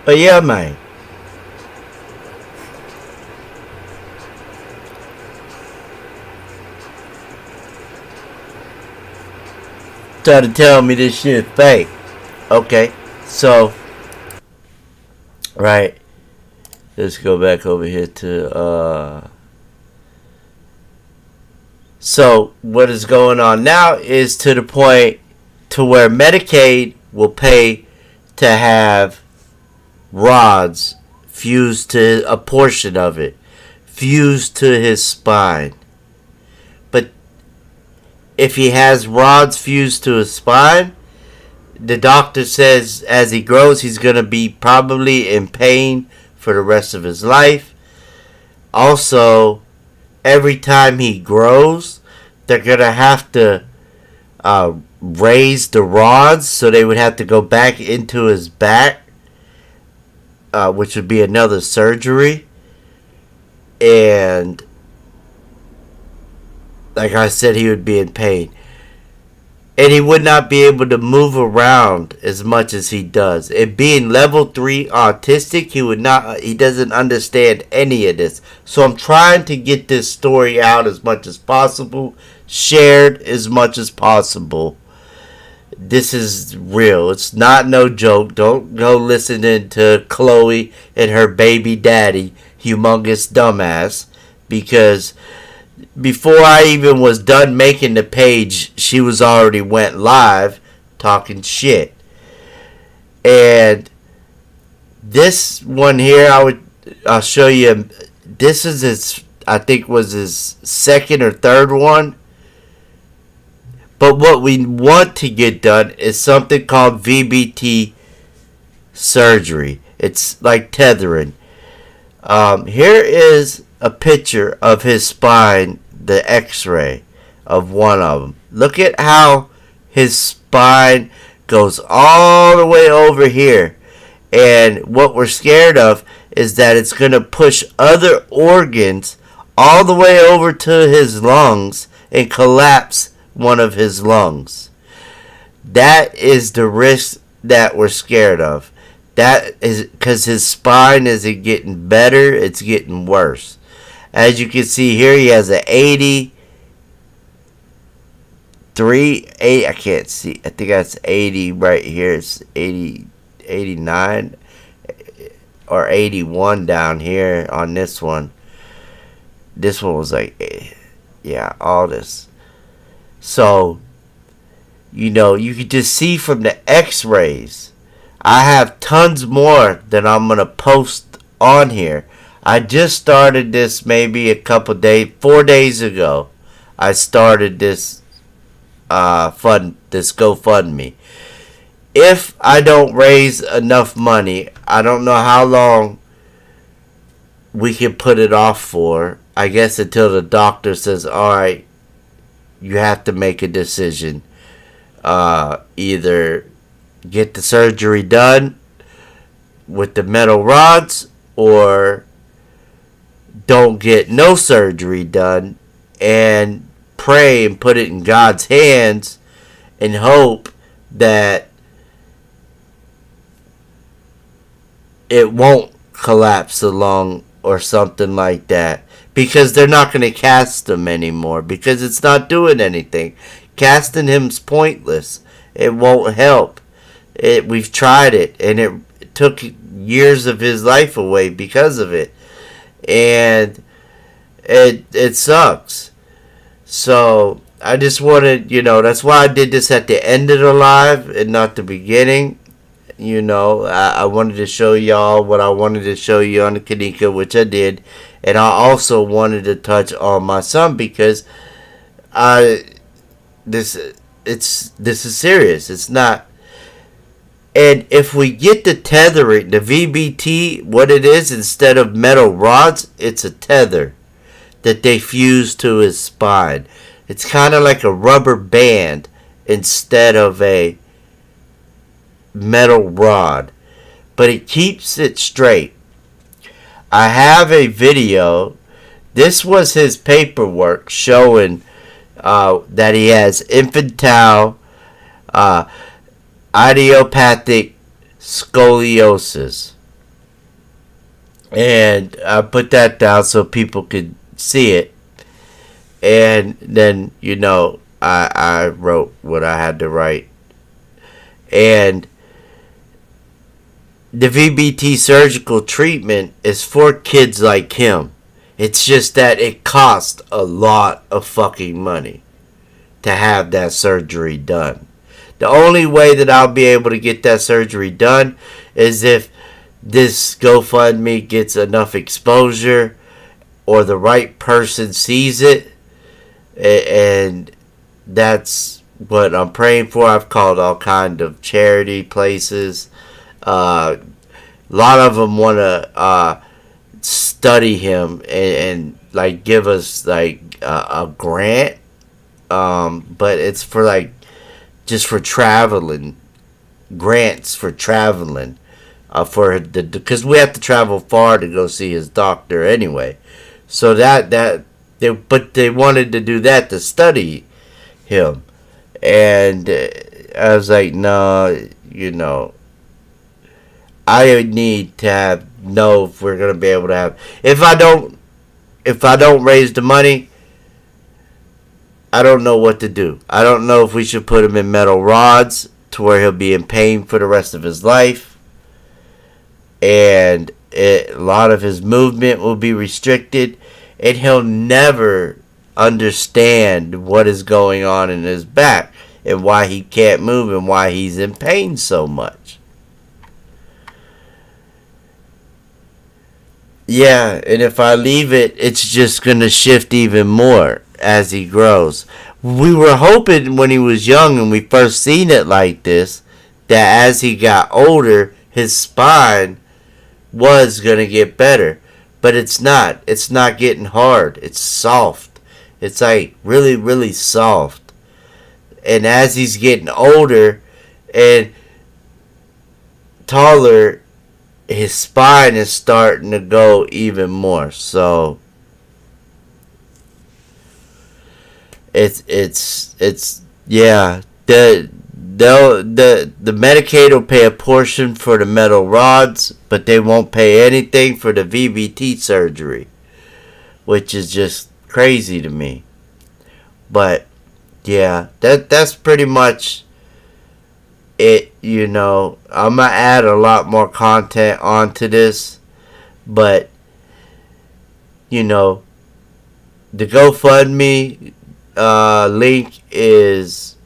But yeah, man. Try to tell me this shit fake. Okay, so right. Let's go back over here to so what is going on now is to the point to where Medicaid will pay to have rods fused to a portion of it, fused to his spine. But if he has rods fused to his spine, the doctor says as he grows, he's going to be probably in pain for the rest of his life. Also, every time he grows, they're going to have to raise the rods, so they would have to go back into his back, which would be another surgery. And like I said, he would be in pain. And he would not be able to move around as much as he does. And being level 3 autistic, he doesn't understand any of this. So I'm trying to get this story out as much as possible, shared as much as possible. This is real. It's not no joke. Don't go listening to Chloe and her baby daddy, humongous dumbass, because before I even was done making the page, she was already went live talking shit. And this one here, I'll show you. This is his, I think was his second or third one. But what we want to get done is something called VBT surgery. It's like tethering. Here is a picture of his spine, the x-ray of one of them. Look at how his spine goes all the way over here. And what we're scared of is that it's going to push other organs all the way over to his lungs and collapse one of his lungs. That is the risk that we're scared of. That is because his spine isn't getting better, it's getting worse. As you can see here, he has an 83, I can't see, I think that's 80 right here. It's 80, 89 or 81 down here on this one. This one was like, yeah, all this. So, you know, you can just see from the x-rays. I have tons more that I'm going to post on here. I just started this maybe a couple days, 4 days ago. I started this this GoFundMe. If I don't raise enough money, I don't know how long we can put it off for. I guess until the doctor says, all right, you have to make a decision. Either get the surgery done with the metal rods, or don't get no surgery done and pray and put it in God's hands and hope that it won't collapse along or something like that, because they're not going to cast him anymore, because it's not doing anything. Casting him's pointless. It won't help. We've tried it, and it took years of his life away because of it, and it sucks. So I just wanted, that's why I did this at the end of the live and not the beginning. I wanted to show y'all what I wanted to show you on the Kenneka, which I did, and I also wanted to touch on my son, because this is serious. It's not. And if we get the tethering, the VBT, what it is, instead of metal rods, it's a tether that they fuse to his spine. It's kind of like a rubber band instead of a metal rod, but it keeps it straight. I have a video. This was his paperwork showing that he has infantile idiopathic scoliosis, and I put that down so people could see it. And then I wrote what I had to write. And the VBT surgical treatment is for kids like him. It's just that it costs a lot of fucking money to have that surgery done. The only way that I'll be able to get that surgery done is if this GoFundMe gets enough exposure, or the right person sees it, and that's what I'm praying for. I've called all kind of charity places. A lot of them want to study him and like give us like a grant, but it's for like just for traveling, grants for traveling, because we have to travel far to go see his doctor anyway. So they wanted to do that to study him, and I was like, no, I need to know if we're gonna be able to have. If I don't raise the money, I don't know what to do. I don't know if we should put him in metal rods to where he'll be in pain for the rest of his life, and a lot of his movement will be restricted, and he'll never understand what is going on in his back and why he can't move and why he's in pain so much. Yeah, and if I leave it, it's just going to shift even more as he grows. We were hoping when he was young and we first seen it like this, that as he got older, his spine was going to get better. But it's not. It's not getting hard. It's soft. It's like really, really soft. And as he's getting older and taller, his spine is starting to go even more. So it's yeah. The Medicaid will pay a portion for the metal rods, but they won't pay anything for the VBT surgery, which is just crazy to me. But yeah, that's pretty much it. I'm gonna add a lot more content onto this, but the GoFundMe link is,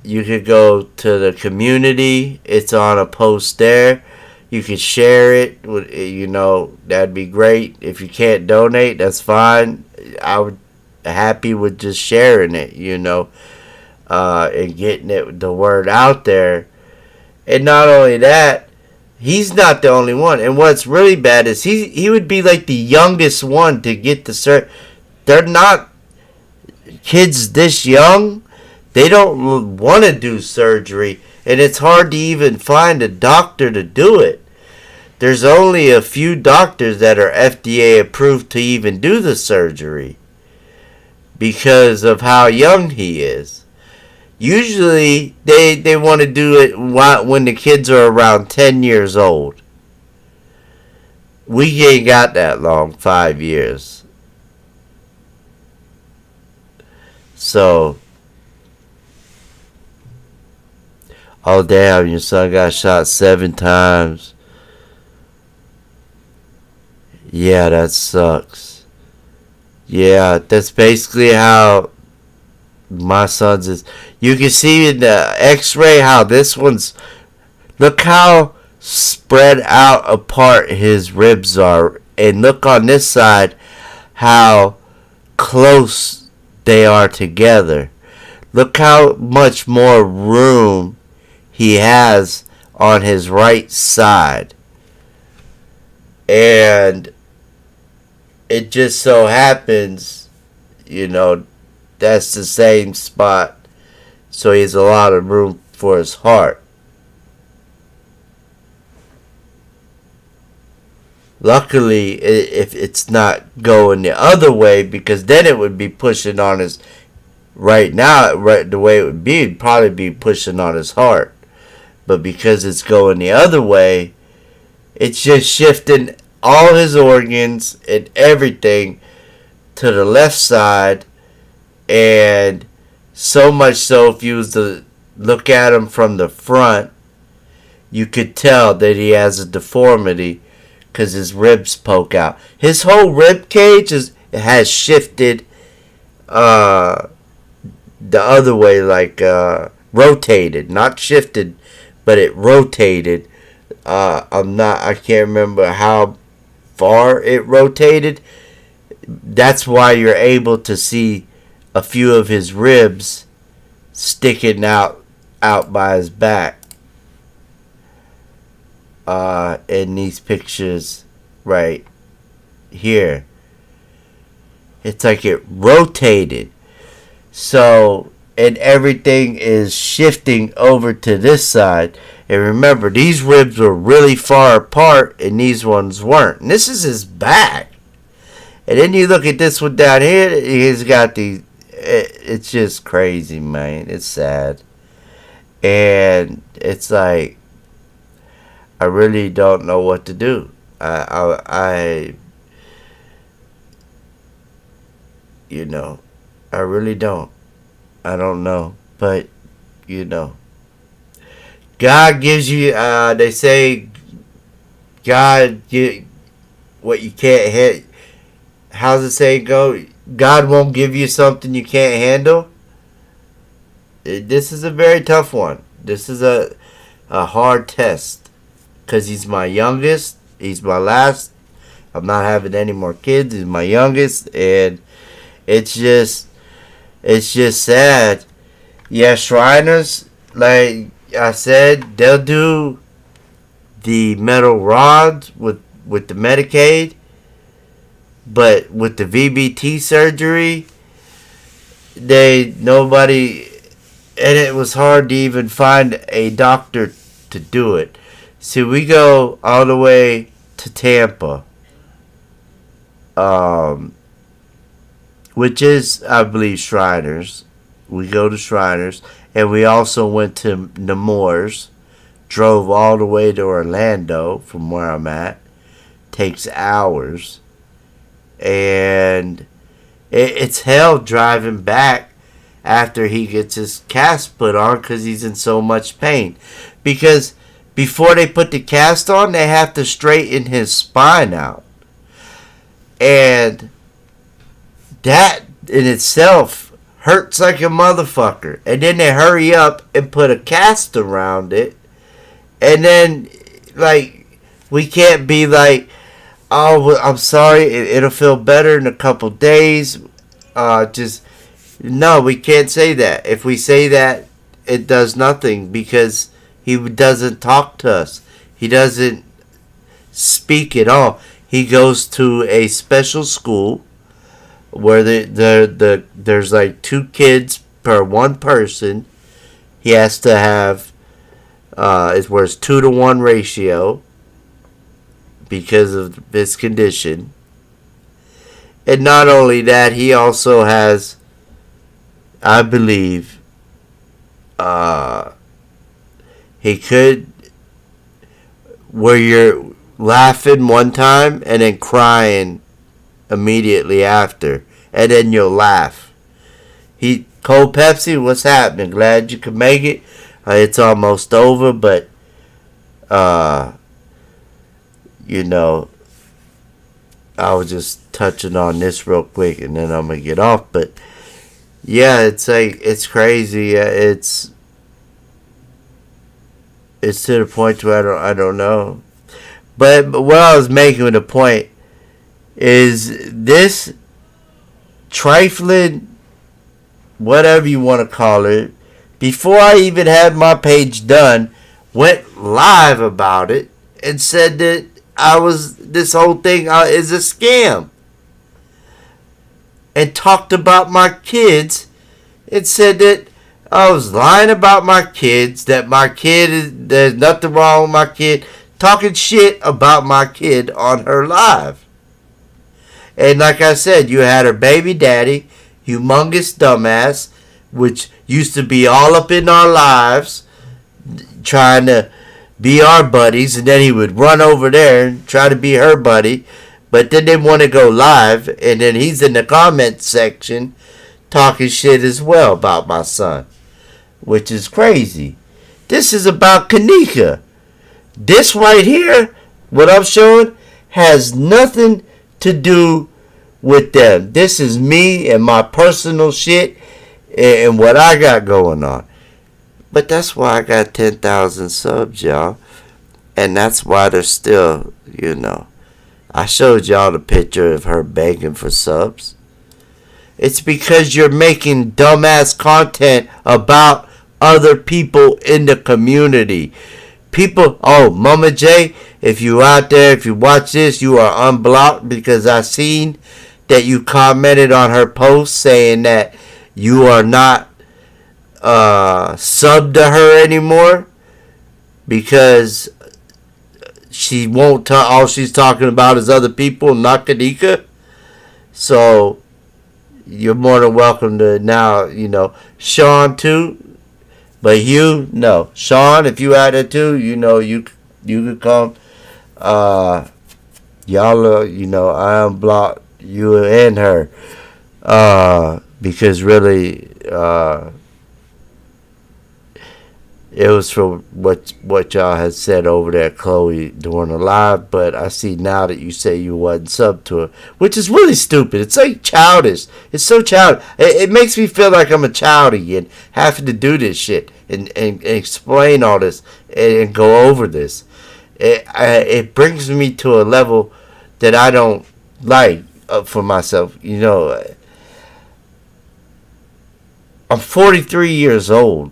you could go to the community. It's on a post there. You could share it. That'd be great. If you can't donate, that's fine. I would happy with just sharing it, and getting the word out there. And not only that, he's not the only one. And what's really bad is he would be like the youngest one to get the cert. They're not kids this young. They don't want to do surgery And it's hard to even find a doctor to do it. There's only a few doctors that are FDA approved to even do the surgery because of how young he is. Usually, they want to do it when the kids are around 10 years old. We ain't got that long, 5 years. So, oh damn, your son got shot 7 times. Yeah, that sucks. Yeah, that's basically how my son's is. You can see in the x-ray how this one's, look how spread out apart his ribs are, and look on this side how close they are together. Look how much more room he has on his right side. And it just so happens, that's the same spot, so he has a lot of room for his heart. Luckily, if it's not going the other way, because then it would be pushing on his, right now, the way it would be, it'd probably be pushing on his heart. But because it's going the other way, it's just shifting all his organs and everything to the left side. And so much so, if you was to look at him from the front, you could tell that he has a deformity because his ribs poke out. His whole rib cage has shifted the other way, like rotated, not shifted, but it rotated. I can't remember how far it rotated. That's why you're able to see a few of his ribs sticking out by his back. In these pictures right here, it's like it rotated. So, and everything is shifting over to this side. And remember, these ribs were really far apart and these ones weren't. And this is his back. And then you look at this one down here, he's got these. It's just crazy, man. It's sad. And it's like, I really don't know what to do. I really don't. I don't know. But, God gives you, they say, God, what you can't hit. How's it say go? God won't give you something you can't handle. This is a very tough one. This is a hard test. Because he's my youngest. He's my last. I'm not having any more kids. He's my youngest. And it's just sad. Yeah, Shriners, like I said, they'll do the metal rods with the Medicaid. But with the VBT surgery, nobody, and it was hard to even find a doctor to do it. See, we go all the way to Tampa, which is, I believe, Shriners. We go to Shriners, and we also went to Nemours, drove all the way to Orlando from where I'm at. Takes hours. And it's hell driving back after he gets his cast put on because he's in so much pain. Because before they put the cast on, they have to straighten his spine out. And that in itself hurts like a motherfucker. And then they hurry up and put a cast around it. And then, like, we can't be like, oh, well, I'm sorry, it'll feel better in a couple days. No, we can't say that. If we say that, it does nothing because he doesn't talk to us. He doesn't speak at all. He goes to a special school where there's like 2 kids per 1 person. He has to have It's where it's 2-to-1 ratio because of his condition. And not only that, he also has, I believe, he could, where you're laughing one time and then crying immediately after, and then you'll laugh. Cold Pepsi, what's happening? Glad you could make it. It's almost over, but you know, I was just touching on this real quick, and then I'm gonna get off. But yeah, it's like, it's crazy. It's to the point where I don't know. But what I was making with the point is this trifling, whatever you want to call it, before I even had my page done, went live about it and said that this whole thing is a scam. And talked about my kids and said that I was lying about my kids, that my kid there's nothing wrong with my kid, talking shit about my kid on her live. And like I said, you had her baby daddy, humongous dumbass, which used to be all up in our lives, trying to be our buddies, and then he would run over there and try to be her buddy, but then they want to go live, and then he's in the comment section talking shit as well about my son, which is crazy. This is about Kenneka. This right here, what I'm showing, has nothing to do with them. This is me and my personal shit and what I got going on. But that's why I got 10,000 subs, y'all. And that's why they're still, you know. I showed y'all the picture of her begging for subs. It's because you're making dumbass content about other people in the community. People, Mama J, if you out there, if you watch this, you are unblocked, because I seen that you commented on her post saying that you are not subbed to her anymore because she won't talk. All she's talking about is other people, not Kenneka. So you're more than welcome to now, you know, Sean too. But you, no. Sean, if you out there too, you know, you could come. Y'all, you know, I unblocked you and her. Because really, it was for what y'all had said over there, Chloe, during the live. But I see now that you say you wasn't sub to her, which is really stupid. It's like childish. It's so childish. It makes me feel like I'm a child again, having to do this shit and explain all this and go over this. It brings me to a level that I don't like for myself. You know, I'm 43 years old.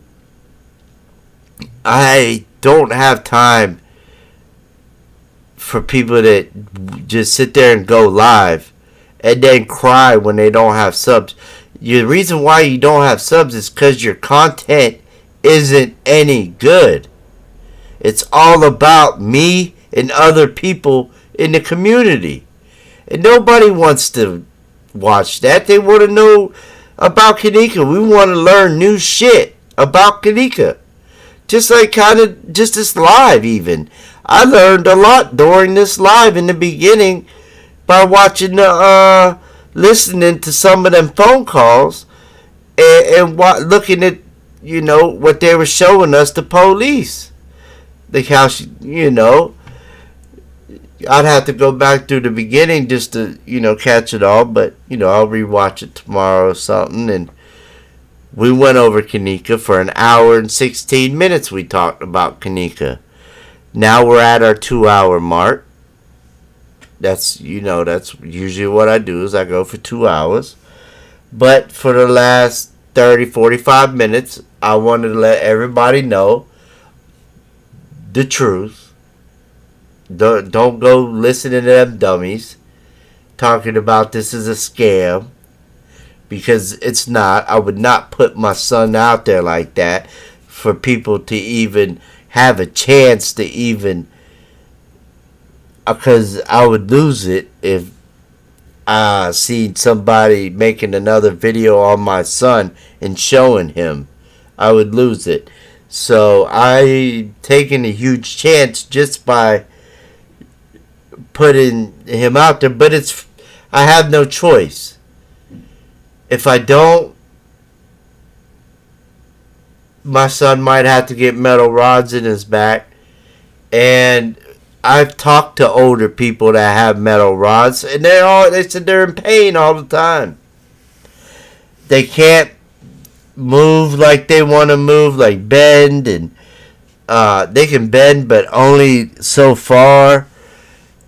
I don't have time for people that just sit there and go live and then cry when they don't have subs. The reason why you don't have subs is because your content isn't any good. It's all about me and other people in the community. And nobody wants to watch that. They want to know about Kenneka. We want to learn new shit about Kenneka. Just like just this live even. I learned a lot during this live in the beginning by watching listening to some of them phone calls and looking at, you know, what they were showing us, the police. Like how she, you know, I'd have to go back through the beginning just to, you know, catch it all. But, you know, I'll rewatch it tomorrow or something. And we went over Kenneka for an hour and 16 minutes. We talked about Kenneka. Now we're at our 2-hour mark. That's, you know, that's usually what I do, is I go for 2 hours. But for the last 30, 45 minutes, I wanted to let everybody know the truth. Don't go listening to them dummies talking about this is a scam. Because it's not. I would not put my son out there like that for people to even have a chance to even, because I would lose it if I seen somebody making another video on my son and showing him. I would lose it. So I taking a huge chance just by putting him out there, but I have no choice. If I don't, my son might have to get metal rods in his back. And I've talked to older people that have metal rods, and they said they're in pain all the time. They can't move like they want to move, like bend, and they can bend, but only so far.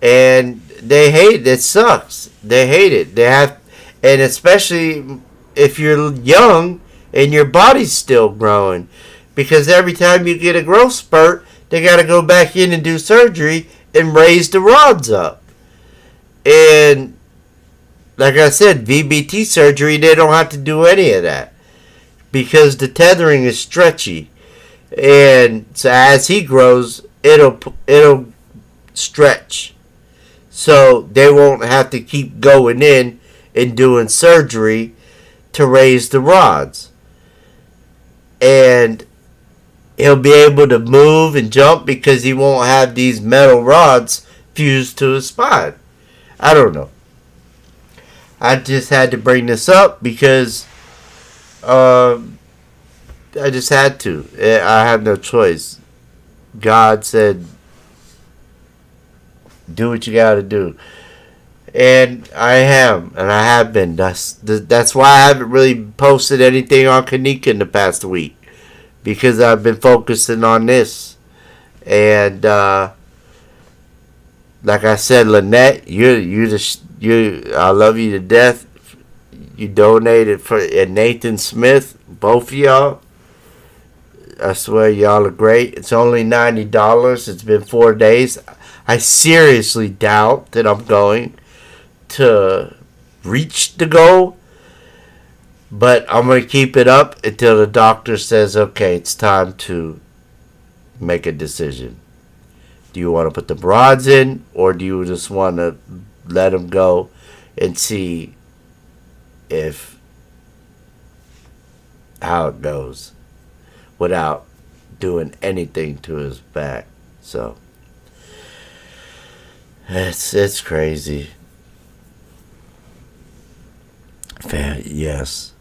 And they hate it. It sucks. They hate it. They have, and especially if you're young and your body's still growing, because every time you get a growth spurt, they got to go back in and do surgery and raise the rods up. And like I said, VBT surgery, they don't have to do any of that because the tethering is stretchy. And so as he grows, it'll stretch. So they won't have to keep going in and doing surgery to raise the rods. And he'll be able to move and jump because he won't have these metal rods fused to his spine. I don't know. I just had to bring this up because I just had to. I have no choice. God said, do what you got to do. And I am, and I have been. That's why I haven't really posted anything on Kenneka in the past week, because I've been focusing on this. And like I said, Lynette, I love you to death. You donated for and Nathan Smith, both of y'all. I swear y'all are great. It's only $90. It's been 4 days. I seriously doubt that I'm going to reach the goal, but I'm going to keep it up until the doctor says, okay, it's time to make a decision. Do you want to put the rods in, or do you just want to let them go and see how it goes without doing anything to his back? So it's crazy. Yes,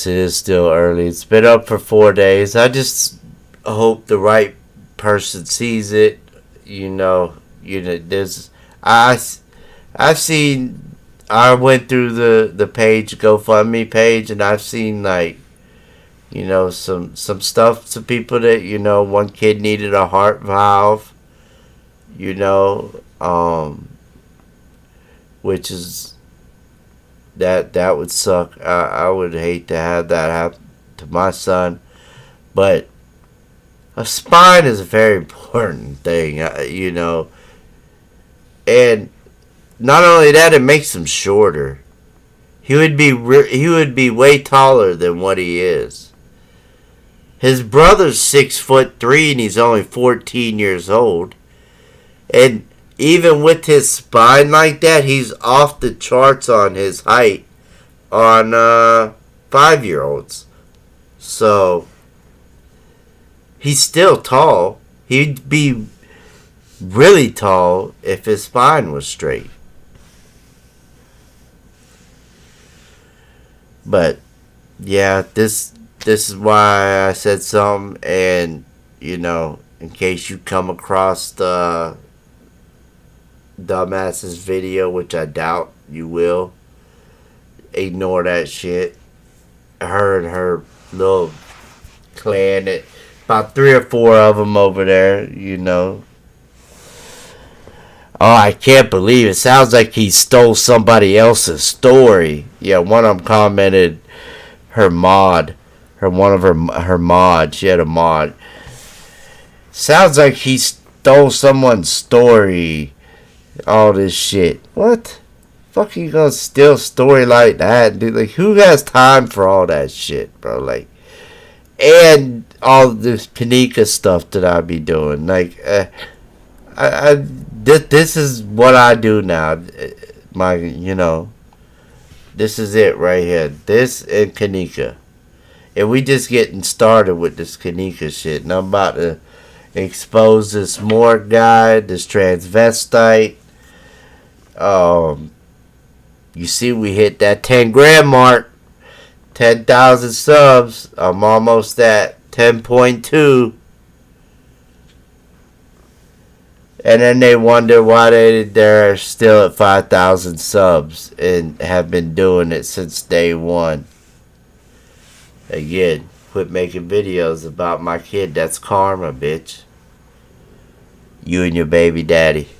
it is still early. It's been up for 4 days. I just hope the right person sees it. There's I've seen. I went through the page, GoFundMe page, and I've seen some stuff. Some people that one kid needed a heart valve. Which is that would suck. I would hate to have that happen to my son, but a spine is a very important thing, and not only that, it makes him shorter. He would be way taller than what he is. His brother's 6'3" and he's only 14 years old, and even with his spine like that, he's off the charts on his height on 5-year-olds. So he's still tall. He'd be really tall if his spine was straight. But yeah, this is why I said something, and in case you come across the dumbass's video, which I doubt you will, ignore that shit. Her and her little clan, about 3 or 4 of them over there, Oh, I can't believe it. Sounds like he stole somebody else's story. Yeah, one of them commented her mod. She had a mod. Sounds like he stole someone's story. All this shit. What? Fuck, you gonna steal a story like that, dude? Like, who has time for all that shit, bro? Like, and all this Kenneka stuff that I be doing. Like, this is what I do now. This is it right here. This and Kenneka. And we just getting started with this Kenneka shit. And I'm about to expose this Morg guy, this transvestite. You see, we hit that 10 grand mark. 10,000 subs. I'm almost at 10.2. And then they wonder why they're still at 5,000 subs and have been doing it since day one. Again, quit making videos about my kid. That's karma, bitch. You and your baby daddy.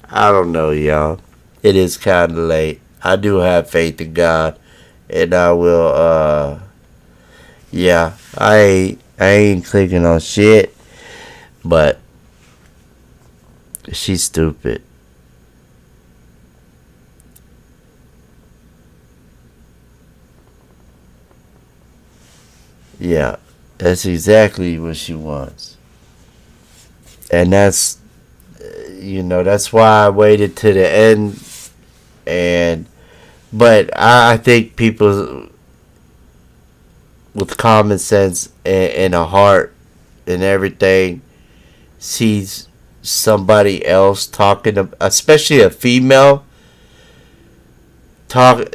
I don't know, y'all. It is kind of late. I do have faith in God. And I will, yeah, I ain't clicking on shit, but she's stupid. Yeah, that's exactly what she wants. And that's, that's why I waited to the end. But I think people with common sense and a heart and everything sees somebody else talking, especially a female, talk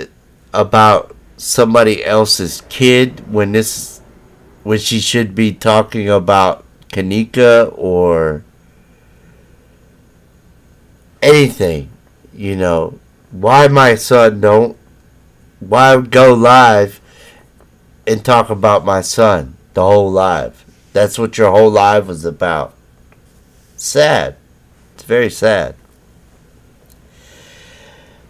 about somebody else's kid when she should be talking about Kenneka or anything, Why my son don't? Why go live and talk about my son the whole live? That's what your whole live was about. Sad. It's very sad.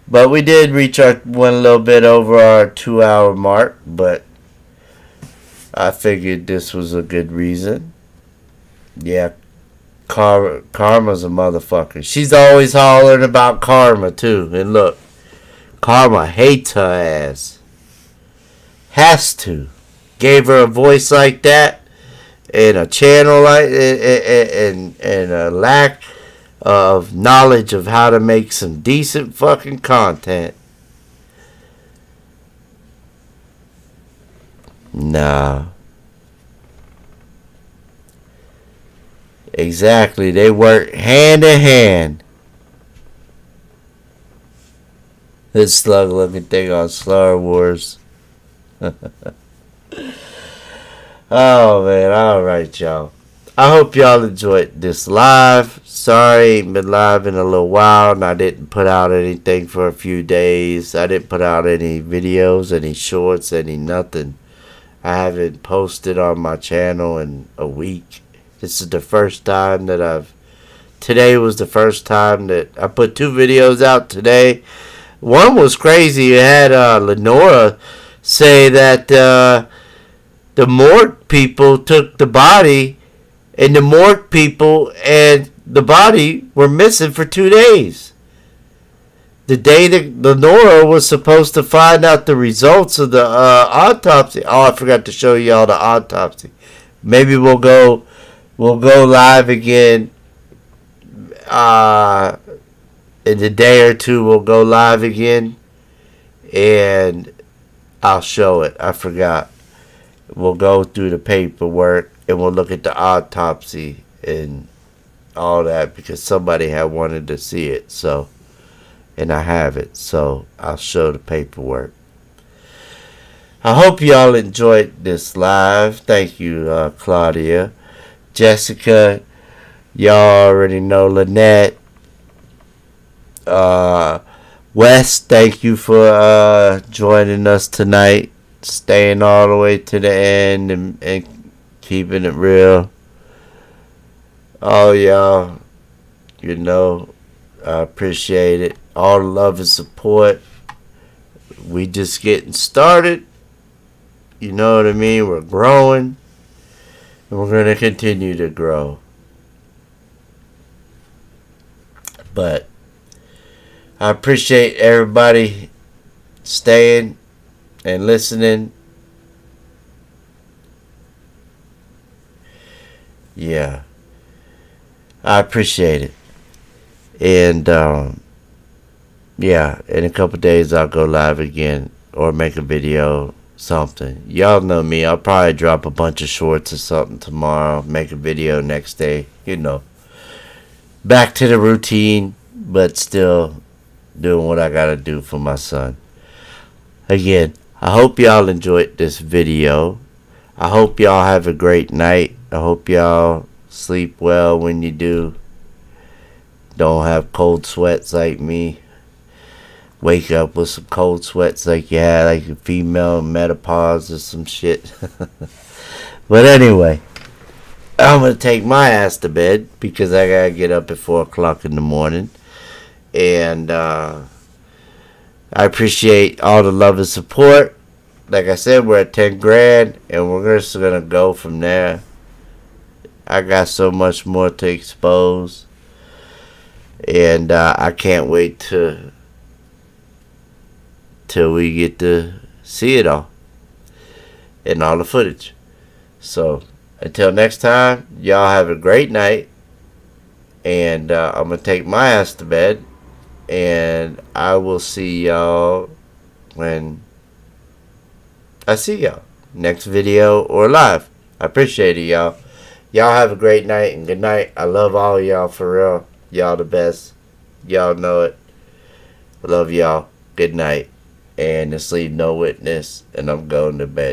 But we did reach one little bit over our 2-hour mark, but I figured this was a good reason. Yeah, Karma's a motherfucker. She's always hollering about Karma too. And look, Karma hates her ass. Has to. Gave her a voice like that and a channel like and a lack of knowledge of how to make some decent fucking content. Nah. Exactly. They work hand in hand. This slug looking thing on Star Wars. Oh man, alright y'all. I hope y'all enjoyed this live. Sorry, ain't been live in a little while and I didn't put out anything for a few days. I didn't put out any videos, any shorts, any nothing. I haven't posted on my channel in a week. This is the first time that today was the first time that I put 2 videos out today. One was crazy. It had Lenora say that the morgue people took the body, and the morgue people and the body were missing for 2 days. The day that Lenora was supposed to find out the results of the autopsy. Oh, I forgot to show y'all the autopsy. Maybe we'll go live again in a day or two. We'll go live again and I'll show it. I forgot. We'll go through the paperwork and we'll look at the autopsy and all that because somebody had wanted to see it. So, and I have it. So I'll show the paperwork. I hope y'all enjoyed this live. Thank you, Claudia. Jessica, y'all already know. Lynette, Wes, thank you for joining us tonight, staying all the way to the end and keeping it real. Oh, y'all, I appreciate it. All the love and support. We just getting started. You know what I mean? We're growing. And we're going to continue to grow. But I appreciate everybody staying and listening. Yeah. I appreciate it. And, yeah, in a couple days I'll go live again or make a video, something. Y'all know me. I'll probably drop a bunch of shorts or something tomorrow, make a video next day, you know. Back to the routine, but still doing what I gotta do for my son. Again, I hope y'all enjoyed this video. I hope y'all have a great night. I hope y'all sleep well when you do. Don't have cold sweats like me. Wake up with some cold sweats like you had, like a female menopause or some shit. But anyway, I'm going to take my ass to bed because I got to get up at 4 o'clock in the morning. And I appreciate all the love and support. Like I said, we're at 10 grand and we're just going to go from there. I got so much more to expose. And I can't wait till we get to see it all and all the footage. So until next time, y'all have a great night. And I'm going to take my ass to bed. And I will see y'all when I see y'all. Next video or live. I appreciate it, y'all. Y'all have a great night and good night. I love all of y'all for real. Y'all the best. Y'all know it. I love y'all. Good night. And this leave no witness. And I'm going to bed.